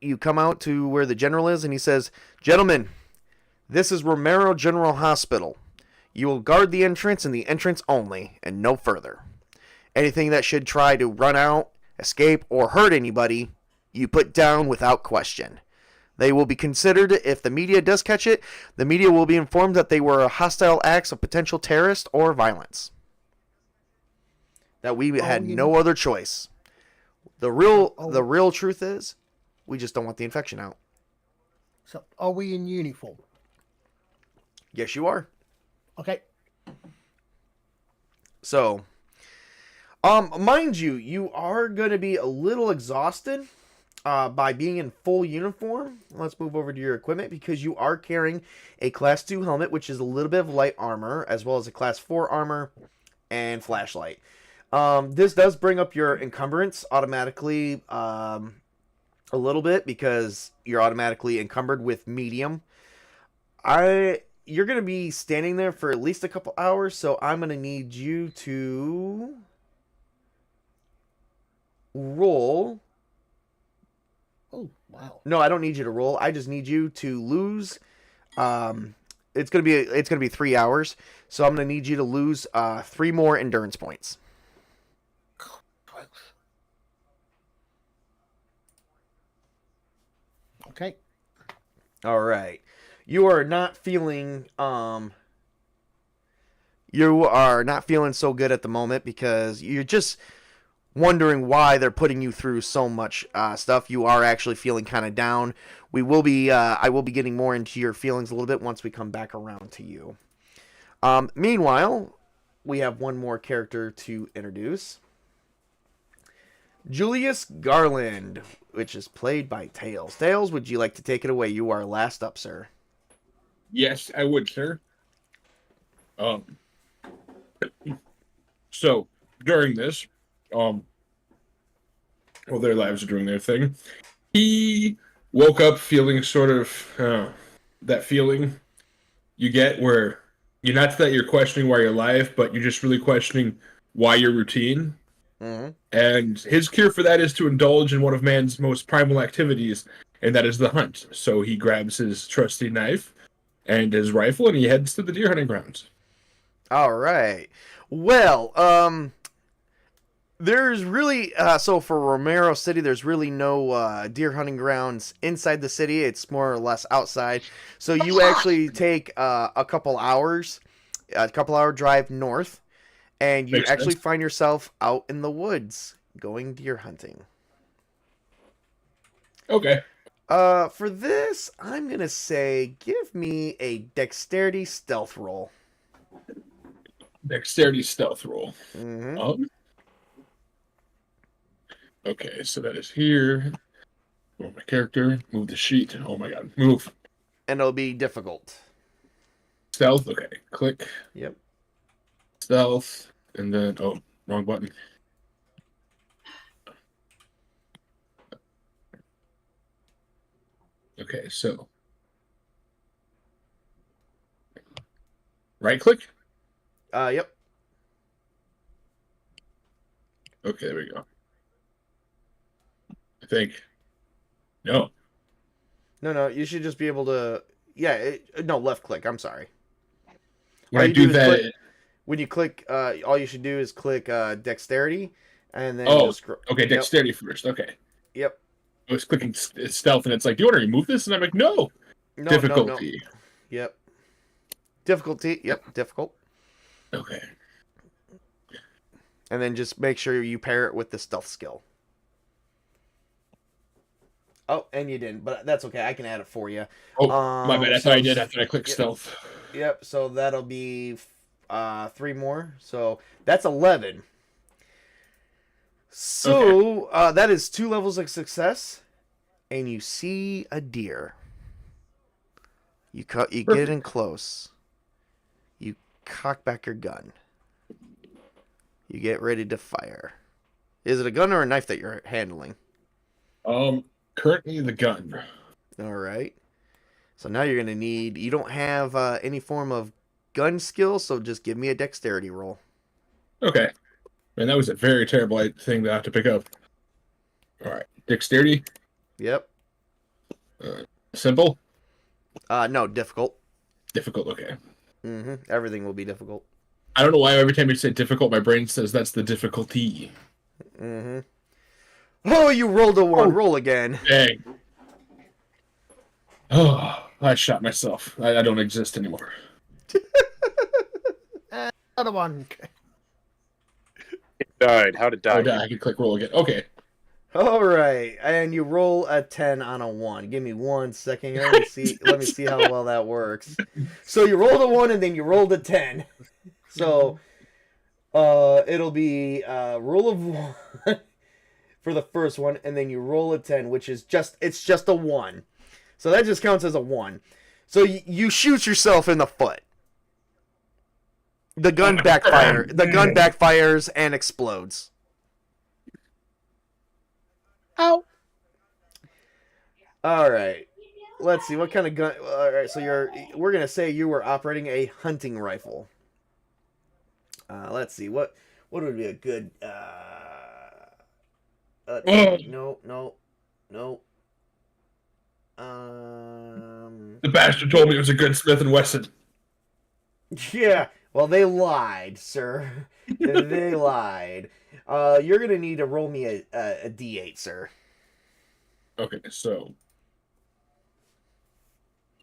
you come out to where the general is, and he says, "Gentlemen, This is Romero General Hospital. You will guard the entrance and the entrance only, and no further. Anything that should try to run out, escape, or hurt anybody, you put down without question. They will be considered, if the media does catch it, the media will be informed that they were hostile acts of potential terrorist or violence. That we had no other choice. The real truth is, we just don't want the infection out. So, are we in uniform? Yes, you are. Okay. So, mind you, you are going to be a little exhausted by being in full uniform. Let's move over to your equipment because you are carrying a Class 2 helmet, which is a little bit of light armor, as well as a Class 4 armor and flashlight. This does bring up your encumbrance automatically a little bit because you're automatically encumbered with medium. You're going to be standing there for at least a couple hours, so I'm going to need you to roll. Oh, wow. No, I don't need you to roll. I just need you to lose. It's going to be 3 hours, so I'm going to need you to lose 3 more endurance points. Okay. All right. You are not feeling so good at the moment because you're just wondering why they're putting you through so much stuff. You are actually feeling kind of down. I will be getting more into your feelings a little bit once we come back around to you. Meanwhile, we have one more character to introduce. Julius Garland, which is played by Tails. Tails, would you like to take it away? You are last up, sir. Yes, I would, sir. So during this, while their lives are doing their thing, he woke up feeling sort of that feeling you get where you're not that you're questioning why you're alive, but you're just really questioning why your routine. Mm-hmm. And his cure for that is to indulge in one of man's most primal activities, and that is the hunt. So he grabs his trusty knife and his rifle, and he heads to the deer hunting grounds. All right. Well, there's really so for Romero City, there's really no deer hunting grounds inside the city. It's more or less outside. So you actually take a couple hour drive north, and you Makes actually sense. find yourself out in the woods going deer hunting. Okay. For this, I'm gonna say give me a dexterity stealth roll. Dexterity stealth roll. Mm-hmm. Okay, so that is here. Move my character. Move the sheet. Oh my god. Move. And it'll be difficult. Stealth. Okay. Click. Yep. Stealth. And then, wrong button. Okay, so. Right click? Yep. Okay, there we go. I think. No. No, you should just be able to. Yeah, no, left click. I'm sorry. When All I you do is that. when you click, all you should do is click dexterity, and then Oh, just okay, dexterity first. Okay. Yep. I was clicking stealth, and it's like, do you want to remove this? And I'm like, no. No, Difficulty. No. Yep. Difficulty. Yep. Difficult. Okay. And then just make sure you pair it with the stealth skill. Oh, and you didn't, but that's okay. I can add it for you. Oh, my bad. I thought I did after I clicked Yep. stealth. Yep. So that'll be 3 more. So that's 11. So that is 2 levels of success, and you see a deer. You get in close. You cock back your gun. You get ready to fire. Is it a gun or a knife that you're handling? Currently the gun. All right. So now you're gonna need. You don't have any form of gun skill, so just give me a dexterity roll. Okay. Man, that was a very terrible thing to have to pick up. All right. Dexterity. Yep. Simple. No, difficult. Difficult. Okay. Everything will be difficult. I don't know why every time you say difficult, my brain says that's the difficulty. Oh, you rolled a 1. Roll again. Dang. Oh, I shot myself. I don't exist anymore. Another one. It died. How'd it die? Oh, I can click roll again. Okay. All right, and you roll a 10 on a 1. Give me 1 second. Let me see how well that works. So you rolled a 1 and then you rolled a 10. So it'll be roll of 1 for the first one, and then you roll a 10, which is just a 1. So that just counts as a 1. So you shoot yourself in the foot. The gun backfires and explodes. Ow. All right. Let's see what kind of gun. All right, so we're gonna say you were operating a hunting rifle. Let's see what would be a good. No. The bastard told me it was a good Smith and Wesson. Yeah. Well, they lied, sir. They lied. You're gonna need to roll me a D8, sir. Okay, so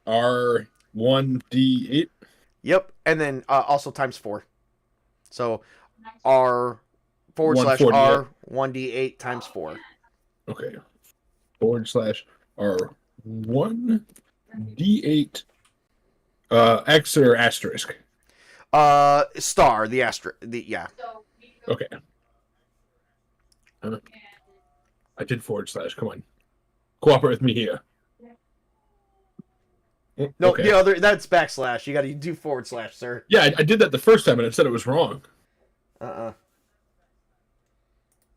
R1D8. Yep, and then also times 4. So R / R 1D8 times 4. Okay. / R1D8. X or asterisk? Star, the asterisk. Yeah. Okay. I did / Come on. Cooperate with me here. No, okay. the other, that's \. You gotta do / sir. Yeah, I did that the first time and it said it was wrong. Uh-uh.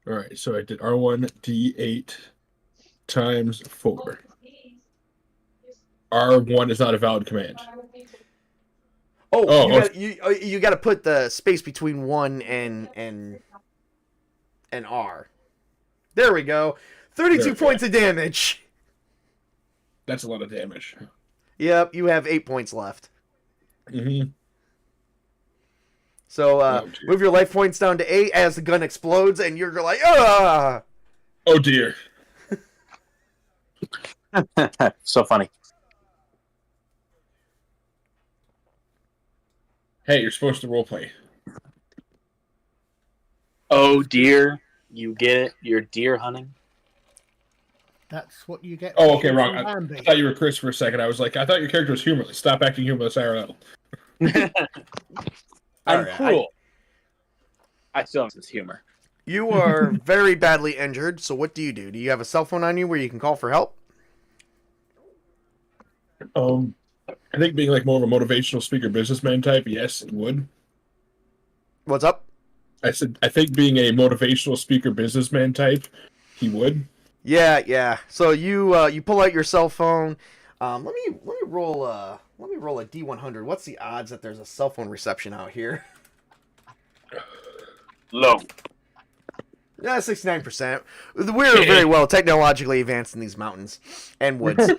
Alright, so I did R1D8 times 4. R1 is not a valid command. You got to put the space between 1 and R. There we go. 32 points of damage. That's a lot of damage. Yep, you have 8 points left. Mm-hmm. So move your life points down to 8 as the gun explodes, and you're like, ah! Oh dear. So funny. Hey, you're supposed to roleplay. Oh dear. You get it? You're deer hunting? That's what you get. Oh, okay, wrong. I Bambi. thought you were Chris for a second. I was like, I thought your character was humorless. Stop acting humorless, IRL. I'm cruel. I still have this humor. You are very badly injured, so what do you do? Do you have a cell phone on you where you can call for help? I think being like more of a motivational speaker businessman type, yes, it would. What's up? I said, I think being a motivational speaker businessman type, he would. Yeah. So you pull out your cell phone. Let me roll a D100. What's the odds that there's a cell phone reception out here? Low. Yeah, 69%. We're very well technologically advanced in these mountains and woods.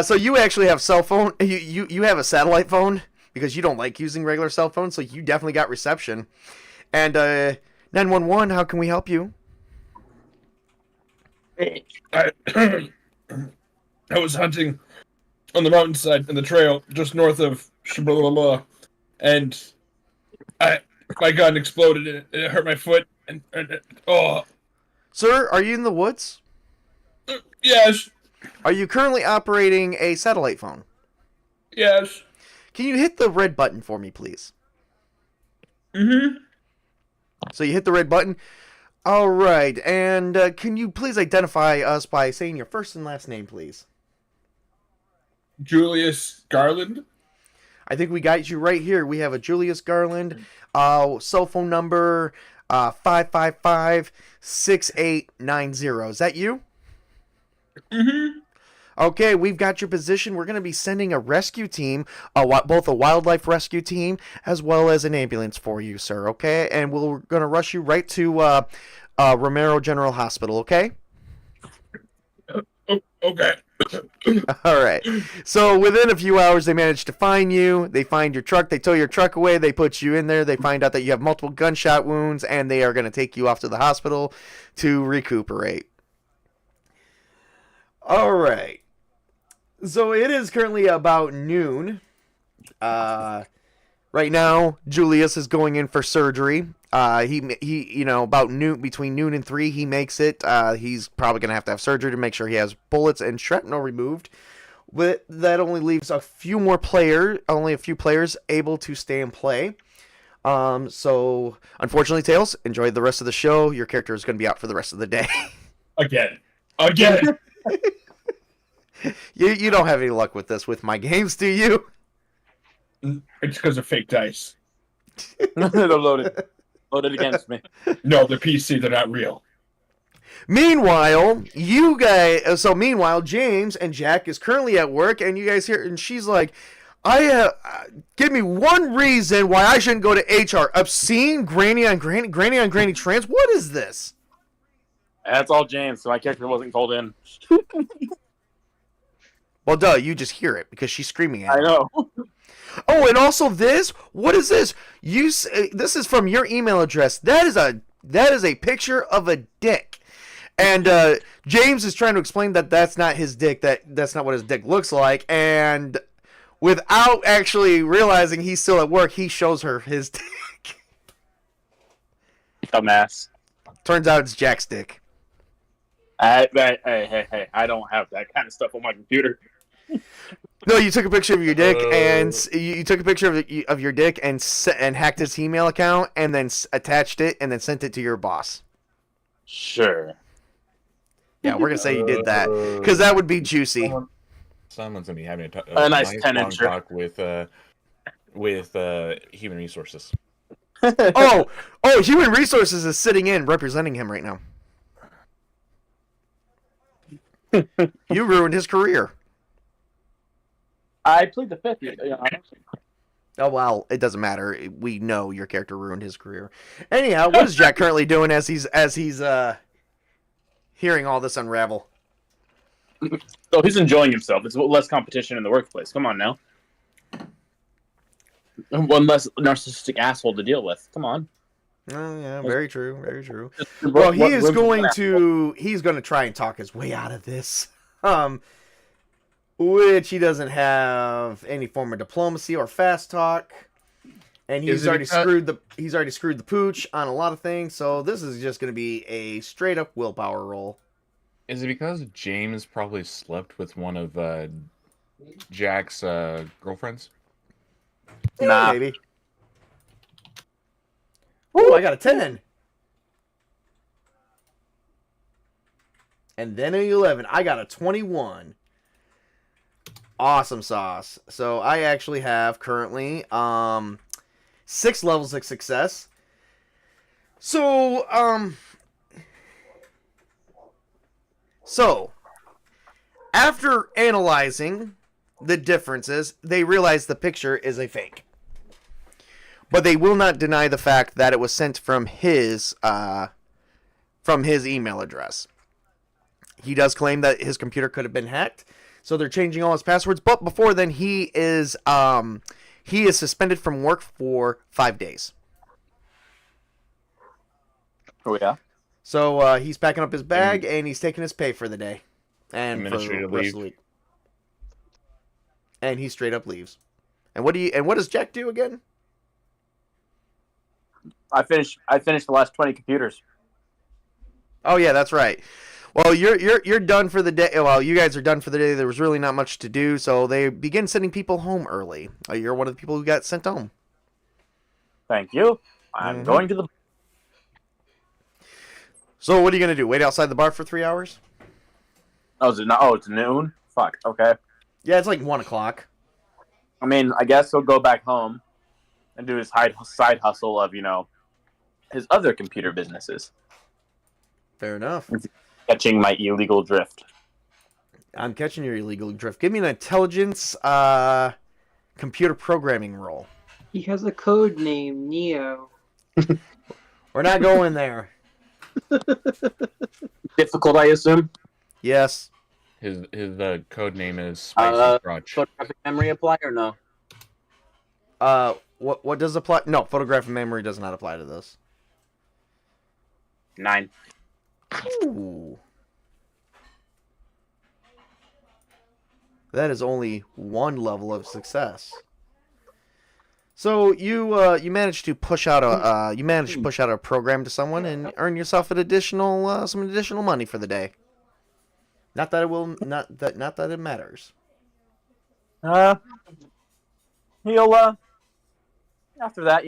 So you actually have cell phone. You have a satellite phone because you don't like using regular cell phones. So you definitely got reception. And 911, how can we help you? I was hunting on the mountainside in the trail just north of Shabalala, and my gun exploded and it hurt my foot. And Sir, are you in the woods? Yes. Are you currently operating a satellite phone? Yes. Can you hit the red button for me, please? Mm-hmm. So you hit the red button. All right, and can you please identify us by saying your first and last name, please? Julius Garland. I think we got you right here. We have a Julius Garland, cell phone number 555-6890. Is that you? Mm-hmm. Okay, we've got your position. We're going to be sending a rescue team, both a wildlife rescue team as well as an ambulance for you, sir, okay? And we're going to rush you right to Romero General Hospital, okay? Okay. All right. So within a few hours, they manage to find you. They find your truck. They tow your truck away. They put you in there. They find out that you have multiple gunshot wounds, and they are going to take you off to the hospital to recuperate. All right. So it is currently about noon. Right now, Julius is going in for surgery. He about noon, between noon and 3, he makes it. He's probably gonna have to have surgery to make sure he has bullets and shrapnel removed. But that only leaves only a few players able to stay and play. So unfortunately, Tails, enjoy the rest of the show. Your character is gonna be out for the rest of the day. Again. You don't have any luck with this with my games, do you? It's because of fake dice. They're loaded. Loaded against me. No, they're PC. They're not real. Meanwhile, James and Jack is currently at work, and you guys hear, and she's like, give me one reason why I shouldn't go to HR. Obscene, granny on granny trans. What is this? That's all James, so my character wasn't called in. Well, duh, you just hear it because she's screaming at I you. know. Oh, and also this? What is this? This is from your email address. That is a picture of a dick. And James is trying to explain that that's not his dick, that's not what his dick looks like, and without actually realizing he's still at work, he shows her his dick. Dumbass. Turns out it's Jack's dick. Hey, I don't have that kind of stuff on my computer. No, you took a picture of your dick, and you took a picture of your dick and hacked his email account, and then attached it, and then sent it to your boss. Sure. Yeah, we're gonna say you did that because that would be juicy. Someone's gonna be having a nice long 10-incher. talk with human resources. Oh, human resources is sitting in representing him right now. You ruined his career. I plead the fifth. Oh, well, it doesn't matter. We know your character ruined his career. Anyhow, what is Jack currently doing as he's hearing all this unravel? So he's enjoying himself. It's less competition in the workplace. Come on now. One less narcissistic asshole to deal with. Come on. Oh, yeah, very true, very true. Well, he's going to try and talk his way out of this. Which he doesn't have any form of diplomacy or fast talk, and he's already screwed the pooch on a lot of things. So this is just going to be a straight up willpower roll. Is it because James probably slept with one of Jack's girlfriends? Nah. Maybe. Oh, I got a 10. And then an 11. I got a 21. Awesome sauce. So I actually have currently 6 levels of success. So after analyzing the differences, they realize the picture is a fake. But they will not deny the fact that it was sent from his email address. He does claim that his computer could have been hacked. So they're changing all his passwords, but before then he is suspended from work for 5 days. Oh yeah. So he's packing up his bag and he's taking his pay for the day and for the Administrative rest leave. of the week. And he straight up leaves. And what does Jack do again? I finished the last 20 computers. Oh yeah, that's right. Well, you're done for the day. Well, you guys are done for the day. There was really not much to do, so they begin sending people home early. You're one of the people who got sent home. Thank you. I'm going to the. So what are you gonna do? Wait outside the bar for 3 hours? Oh, is it not? Oh, it's noon. Fuck. Okay. Yeah, it's like 1 o'clock. I mean, I guess he'll go back home and do his side hustle of his other computer businesses. Fair enough. Catching my illegal drift. I'm catching your illegal drift. Give me an intelligence computer programming roll. He has a code name, Neo. We're not going there. Difficult, I assume. Yes. His code name is Spicy Crotch. Photographic memory apply or no? What does apply? No, photographic memory does not apply to this. 9. Ooh. That is only one level of success. So you managed to push out a program to someone and earn yourself an additional some additional money for the day. Not that it matters. He'll after that,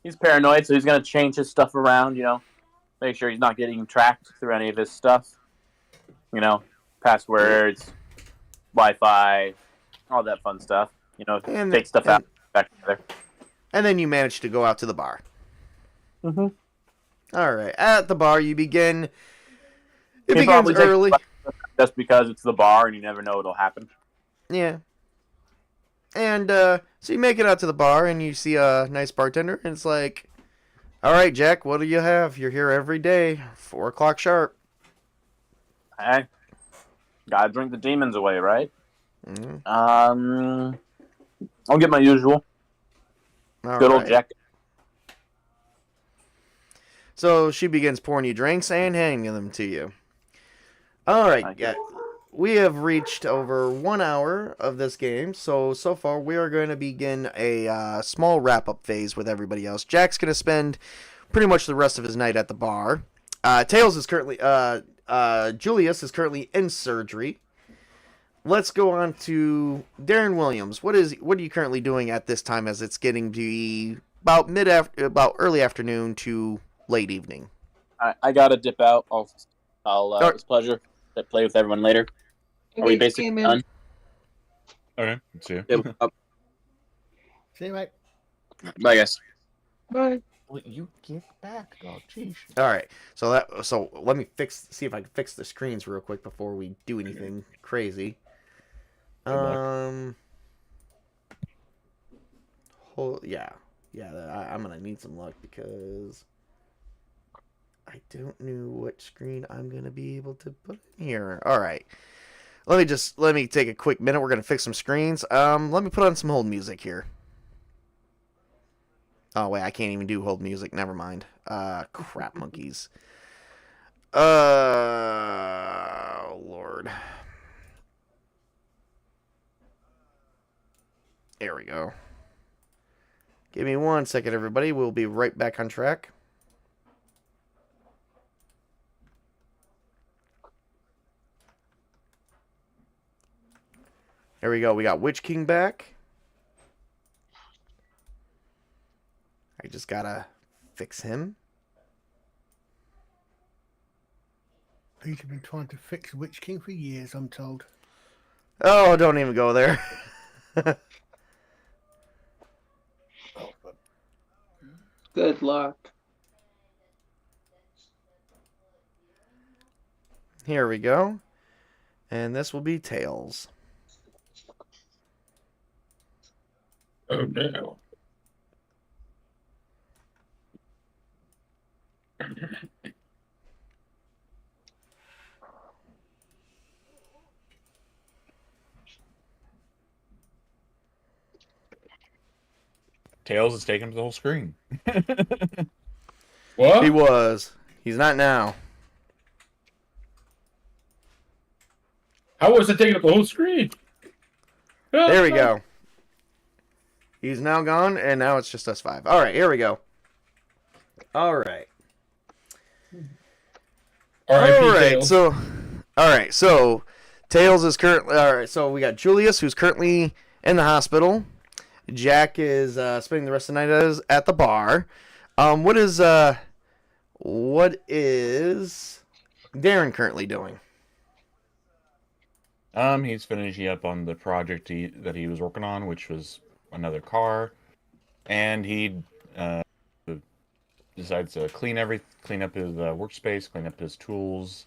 he's paranoid, so he's gonna change his stuff around, make sure he's not getting tracked through any of his stuff. Passwords, Wi-Fi, all that fun stuff. Take stuff out back together. And then you managed to go out to the bar. Mm-hmm. All right. At the bar, you begin. It He begins probably takes early. just because it's the bar and you never know what'll happen. Yeah. And so you make it out to the bar and you see a nice bartender and it's like, all right, Jack, what do you have? You're here every day, 4 o'clock sharp. Hey, gotta drink the demons away, right? Mm-hmm. I'll get my usual. Good old Jack. So she begins pouring you drinks and handing them to you. All right, yeah. We have reached over 1 hour of this game, so far we are going to begin a small wrap-up phase with everybody else. Jack's going to spend pretty much the rest of his night at the bar. Tails is currently, Julius is currently in surgery. Let's go on to Darren Williams. What are you currently doing at this time as it's getting to be about early afternoon to late evening? I gotta dip out. I'll it's a pleasure to play with everyone later. Are we basically done? Okay, see you. See you, mate. Bye, guys. Bye. Will you get back? Oh, jeez. All right. So let me see if I can fix the screens real quick before we do anything crazy. I'm gonna need some luck because I don't know what screen I'm gonna be able to put in here. All right. Let me take a quick minute. We're gonna fix some screens. Let me put on some hold music here. Oh wait, I can't even do hold music. Never mind. Crap monkeys. Lord. There we go. Give me 1 second, everybody. We'll be right back on track. There we go. We got Witch King back. I just gotta fix him. Peter been trying to fix Witch King for years, I'm told. Oh, don't even go there. Good luck. Here we go. And this will be Tails. Oh no. Tails is taking up the whole screen. What? He was. He's not now. How was it taking up the whole screen? There we go. He's now gone, and now it's just us 5. All right, here we go. All right. All right, so Tails is currently... All right, so we got Julius, who's currently in the hospital. Jack is spending the rest of the night at the bar. What is Darren currently doing? He's finishing up on the project that he was working on, which was another car, and he decides to clean up his workspace, clean up his tools,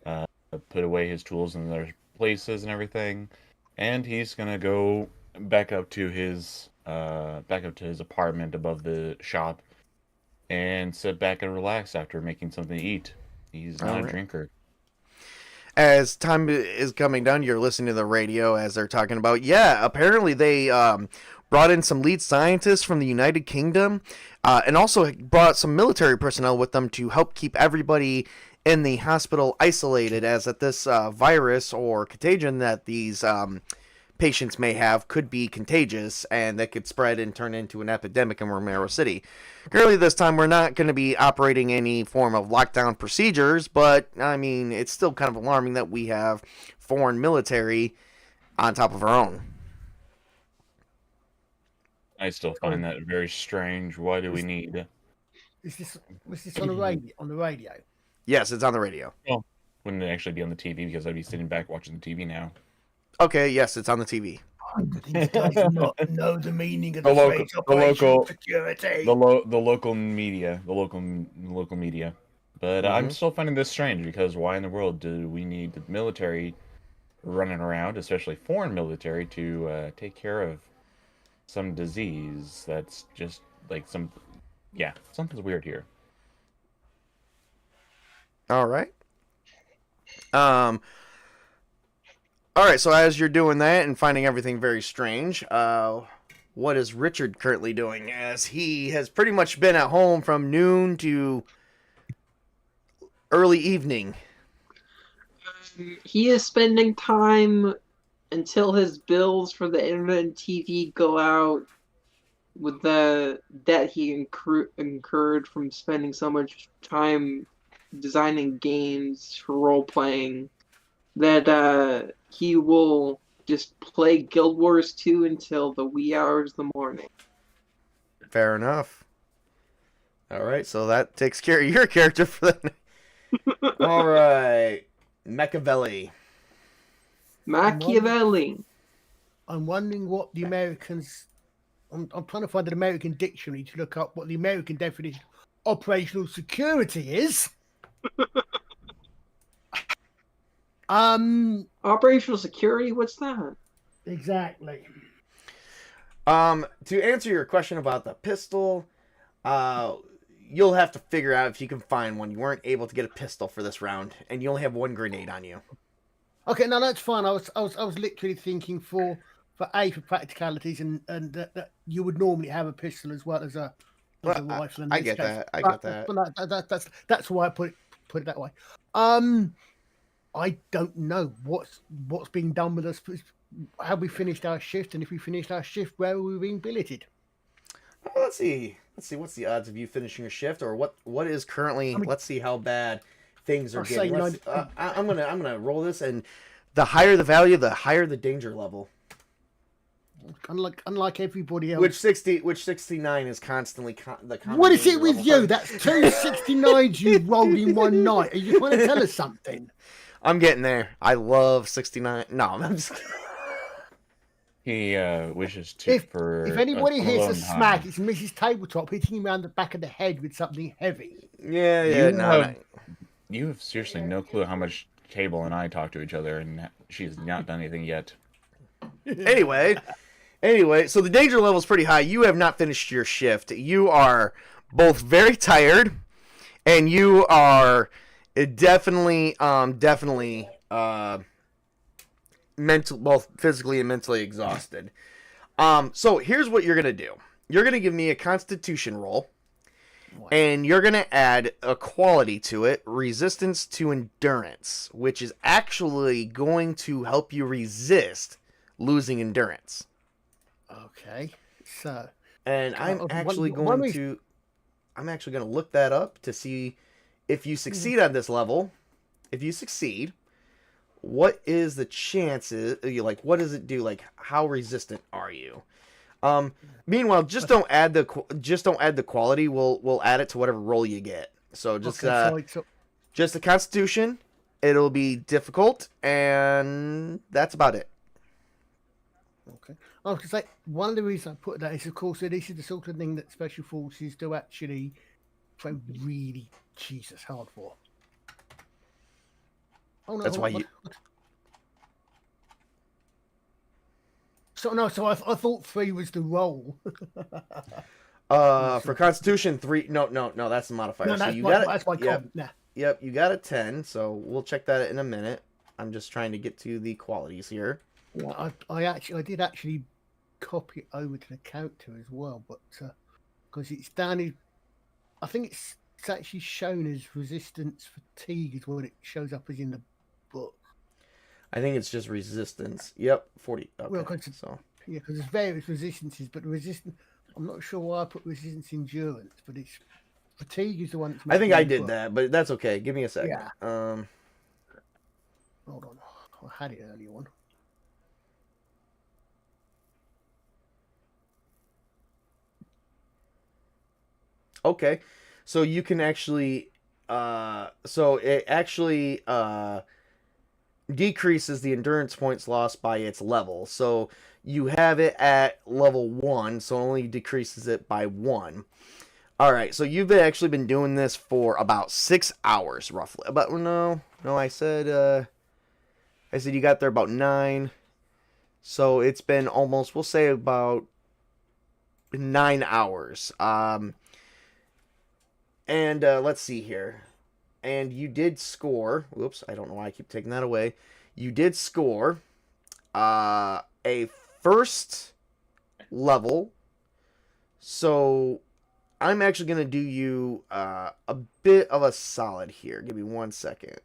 put away his tools in their places and everything, and he's gonna go back up to his apartment above the shop and sit back and relax after making something to eat. He's not a drinker. as time is coming down, you're listening to the radio as they're talking about, yeah, apparently they brought in some lead scientists from the United Kingdom and also brought some military personnel with them to help keep everybody in the hospital isolated, as that this virus or contagion that these patients may have could be contagious and that could spread and turn into an epidemic in Romero City. Currently, this time, we're not going to be operating any form of lockdown procedures, but, I mean, it's still kind of alarming that we have foreign military on top of our own. I still find that very strange. Why do we need... Was this on the radio? Yes, it's on the radio. Well, wouldn't it actually be on the TV, because I'd be sitting back watching the TV now. Okay, yes, it's on the TV. These guys do not know the meaning of The the local- phrase the Operation local- Security. The local media. But I'm still finding this strange, because why in the world do we need the military running around, especially foreign military, to take care of some disease that's just like something's weird here. All right. All right, so as you're doing that and finding everything very strange, what is Richard currently doing? As he has pretty much been at home from noon to early evening. He is spending time until his bills for the internet and TV go out with the debt he incurred from spending so much time designing games for role-playing, that he will just play Guild Wars 2 until the wee hours of the morning. Fair enough. All right, so that takes care of your character for the night. All right. Machiavelli. I'm wondering what the Americans... I'm trying to find an American dictionary to look up what the American definition of operational security is. Operational security? What's that? Exactly. To answer your question about the pistol, you'll have to figure out if you can find one. You weren't able to get a pistol for this round, and you only have one grenade on you. Okay, no, that's fine. I was literally thinking for practicalities and that you would normally have a pistol as well as a rifle. I get that. I get that. But that's why I put it that way. I don't know what's being done with us. Have we finished our shift? And if we finished our shift, where are we being billeted? Well, let's see. What's the odds of you finishing your shift, or what is currently? Let's see how bad things are getting. I'm gonna roll this, and the higher the value, the higher the danger level. Unlike everybody else. Which 69 is constantly the. What is it with you? That's 2 69s you rolled in one night. Are you trying to tell us something? I'm getting there. I love 69. No, I'm just. He wishes to. If anybody hears a smack, it's Mrs. Tabletop hitting him around the back of the head with something heavy. Yeah. You have seriously no clue how much Cable and I talk to each other, and she's not done anything yet. Anyway, so the danger level is pretty high. You have not finished your shift. You are both very tired, and you are definitely both physically and mentally exhausted. So here's what you're gonna do. You're gonna give me a Constitution roll, and you're gonna add a quality to it, resistance to endurance, which is actually going to help you resist losing endurance. Okay, so and I'm actually going to look that up to see if you succeed on this level. If you succeed, what is the chances? What does it do? Like, how resistant are you? Meanwhile, just don't add the quality. We'll add it to whatever roll you get. So just just the Constitution. It'll be difficult, and that's about it. Okay. I was going to say, one of the reasons I put that is, of course, this is the sort of thing that Special Forces do actually try really Jesus hard for. Oh, no, that's why you... So I thought 3 was the roll. For Constitution 3, no, that's the modifier. No, so that's my yep, nah. Yep, you got a 10, so we'll check that in a minute. I'm just trying to get to the qualities here. Yeah, I did actually copy it over to the character as well, but because it's down in, I think it's actually shown as resistance fatigue is what it shows up as in the book. I think it's just resistance. Yep, 40. Okay, Well, so yeah, because there's various resistances, but resistance. I'm not sure why I put resistance endurance, but it's fatigue is the one. That's I think making I me did put- that, but that's okay. Give me a second. Yeah. Hold on, I had it earlier on. Okay, so you can actually, so it actually decreases the endurance points lost by its level. So you have it at level 1, so it only decreases it by 1. All right, so you've actually been doing this for about 6 hours, roughly. But no, I said you got there about 9. So it's been almost, we'll say about 9 hours. And let's see here. And you did score. Whoops, I don't know why I keep taking that away. You did score a first level. So I'm actually going to do you a bit of a solid here. Give me 1 second.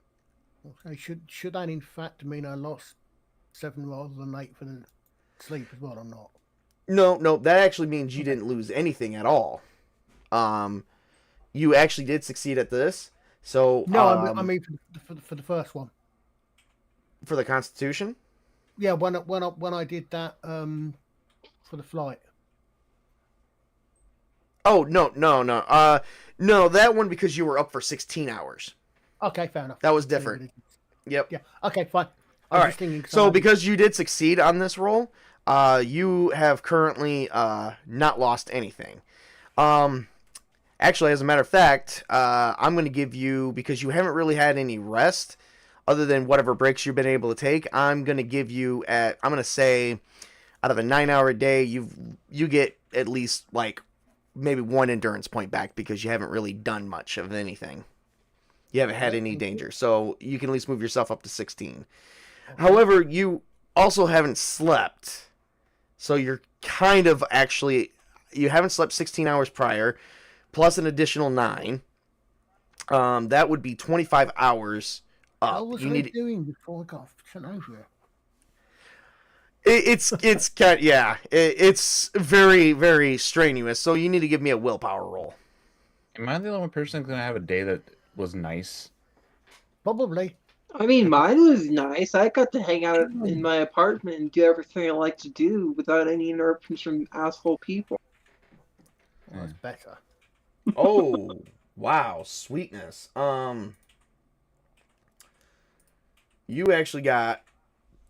Okay, should that in fact mean I lost 7 rather than 8 for the sleep as well, or not? No, that actually means you didn't lose anything at all. You actually did succeed at this. So No, I mean for the first one. for the Constitution. Yeah, when I did that for the flight. Oh no. No, that one because you were up for 16 hours. Okay, fair enough. That was different. Yep. Yeah. Okay, fine. All right. So because you did succeed on this roll, you have currently not lost anything. Actually, as a matter of fact, I'm going to give you, because you haven't really had any rest other than whatever breaks you've been able to take, I'm going to give you I'm going to say out of a 9-hour day, you get at least like maybe 1 endurance point back because you haven't really done much of anything. You haven't had any danger. So you can at least move yourself up to 16. However, you also haven't slept. So you're kind of actually, you haven't slept 16 hours prior, plus an additional 9. That would be 25 hours up. How was I doing before I got sent over? It's kind of, yeah. It's very, very strenuous. So you need to give me a willpower roll. Am I the only one person that's gonna have a day that was nice? Probably. I mean, mine was nice. I got to hang out in my apartment and do everything I like to do without any interruptions from asshole people. Well, that's better. Oh, wow, sweetness. You actually got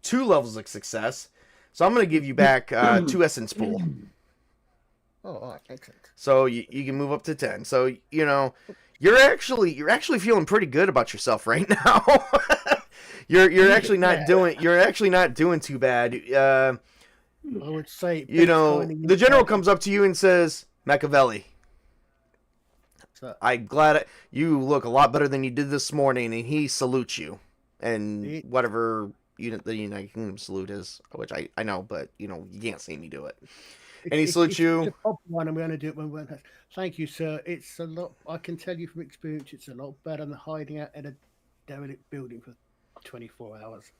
2 levels of success. So I'm going to give you back 2 essence pool. Oh, all right, excellent. So you can move up to 10. So, you know, you're actually feeling pretty good about yourself right now. you're actually not doing too bad. I would say, You know, the general comes up to you and says, "McLavelli, I'm glad you look a lot better than you did this morning," and he salutes you. And whatever the United Kingdom salute is, which I know, but you know, you can't see me do it. And he salutes you. It's a proper one, and we're going to do it when we're done. Thank you, sir. It's a lot. I can tell you from experience, it's a lot better than hiding out in a derelict building for 24 hours.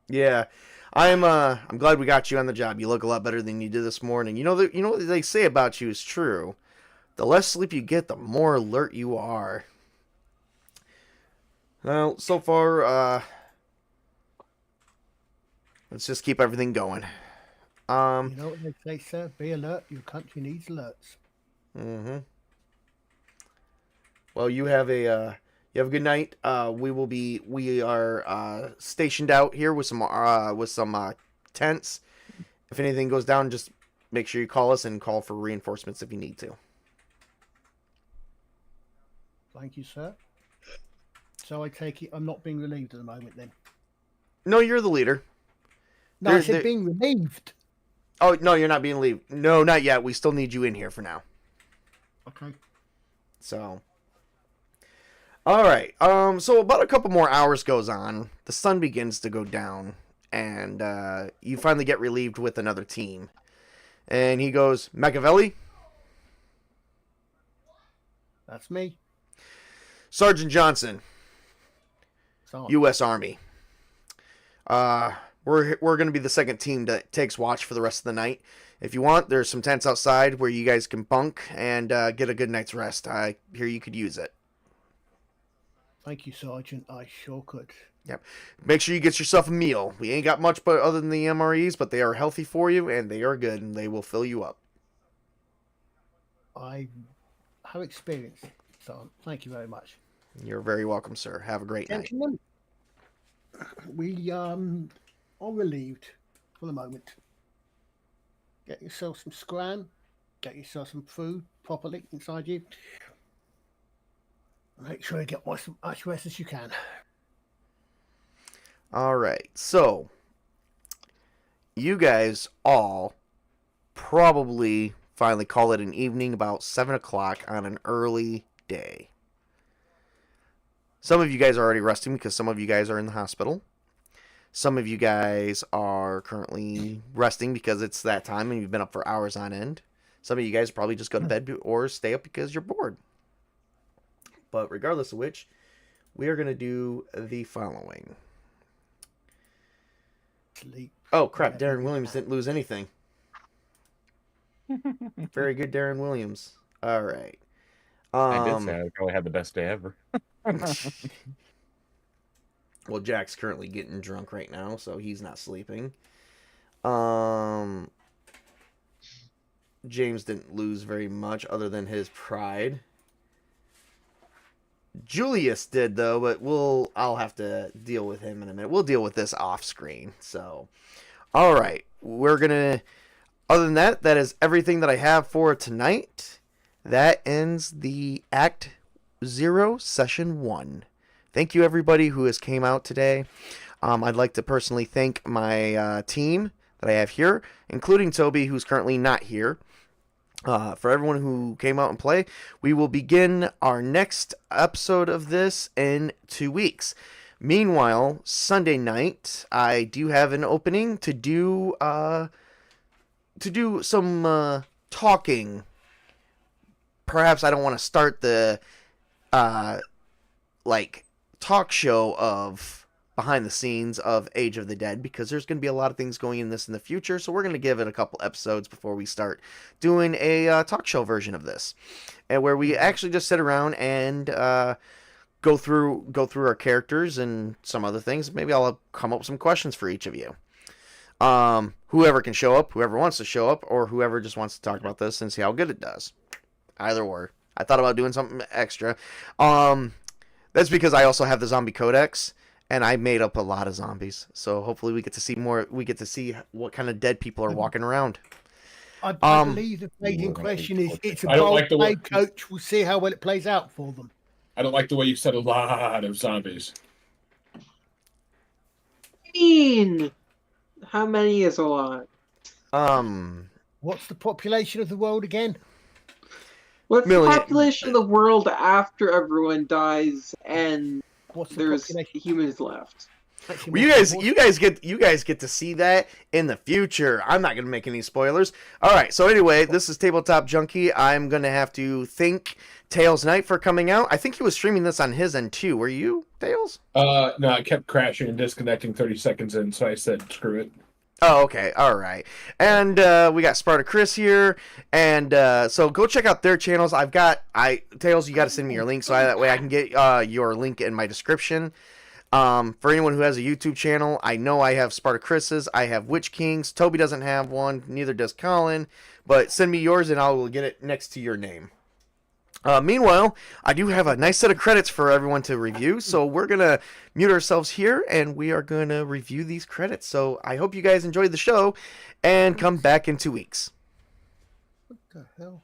Yeah, I'm glad we got you on the job. You look a lot better than you did this morning. You know what they say about you is true. The less sleep you get, the more alert you are. Well, so far, let's just keep everything going. You know what they say, sir? Be alert. Your country needs alerts. Mm-hmm. Well, you have a good night. We are stationed out here with some tents. If anything goes down, just make sure you call us and call for reinforcements if you need to. Thank you, sir. So I take it I'm not being relieved at the moment, then? No, you're the leader. No, I said being relieved. Oh, no, you're not being relieved. No, not yet. We still need you in here for now. Okay. So, all right. So about a couple more hours goes on. the sun begins to go down, and you finally get relieved with another team. And he goes, McLavelli? That's me. Sergeant Johnson, So, U.S. Army. We're going to be the second team that takes watch for the rest of the night. If you want, there's some tents outside where you guys can bunk and get a good night's rest. I hear you could use it. thank you, Sergeant. I sure could. Yep. Make sure you get yourself a meal. We ain't got much but other than the MREs, but they are healthy for you, and they are good, and they will fill you up. I have experience, so thank you very much. You're very welcome, sir. Have a great night. Gentlemen, we are relieved for the moment. Get yourself some scran, get yourself some food properly inside you. Make sure you get as much rest as you can. All right. So, you guys all probably finally call it an evening about 7 o'clock on an early day. Some of you guys are already resting because some of you guys are in the hospital. Some of you guys are currently resting because it's that time and you've been up for hours on end. Some of you guys probably just go to bed or stay up because you're bored. But regardless of which, we are going to do the following. Sleep. Oh, crap. Darren Williams didn't lose anything. Very good, Darren Williams. All right. I did say I probably had the best day ever. Well, Jack's currently getting drunk right now, so he's not sleeping. James didn't lose very much other than his pride. Julius did, though, but I'll have to deal with him in a minute. We'll deal with this off screen. So, all right. Other than that, that is everything that I have for tonight. That ends the Act 0, Session 1. Thank you, everybody who has came out today. I'd like to personally thank my team that I have here, including Tobey, who's currently not here. For everyone who came out and play, we will begin our next episode of this in 2 weeks. Meanwhile, Sunday night, I do have an opening to do some talking. Perhaps I don't want to start the talk show of behind the scenes of Age of the Dead, because there's going to be a lot of things going in this in the future, so we're going to give it a couple episodes before we start doing a talk show version of this, and where we actually just sit around and go through our characters and some other things. Maybe I'll come up with some questions for each of you. Whoever can show up, whoever wants to show up, or whoever just wants to talk about this and see how good it does. Either or. I thought about doing something extra. That's because I also have the zombie codex, and I made up a lot of zombies. So hopefully we get to see more. We get to see what kind of dead people are walking around. I believe the main question is it's a I don't role like the play way- coach. We'll see how well it plays out for them. I don't like the way you said a lot of zombies. How many is a lot? What's the population of the world again? What's Million. the population of the world after everyone dies and What's the there's population? humans left? Actually, Well, you guys get to see that in the future. I'm not gonna make any spoilers. All right. So anyway, this is Tabletop Junkie. I'm gonna have to thank Tails Knight for coming out. I think he was streaming this on his end too. Were you, Tails? No, I kept crashing and disconnecting 30 seconds in, so I said, screw it. Oh, okay. All right. And we got Sparta Chris here. And so go check out their channels. Tails, you got to send me your link so that way I can get your link in my description. For anyone who has a YouTube channel, I know I have Sparta Chris's. I have Witch Kings. Tobey doesn't have one. Neither does Colin. But send me yours and I will get it next to your name. Meanwhile, I do have a nice set of credits for everyone to review, so we're going to mute ourselves here, and we are going to review these credits. So I hope you guys enjoyed the show, and come back in 2 weeks. What the hell?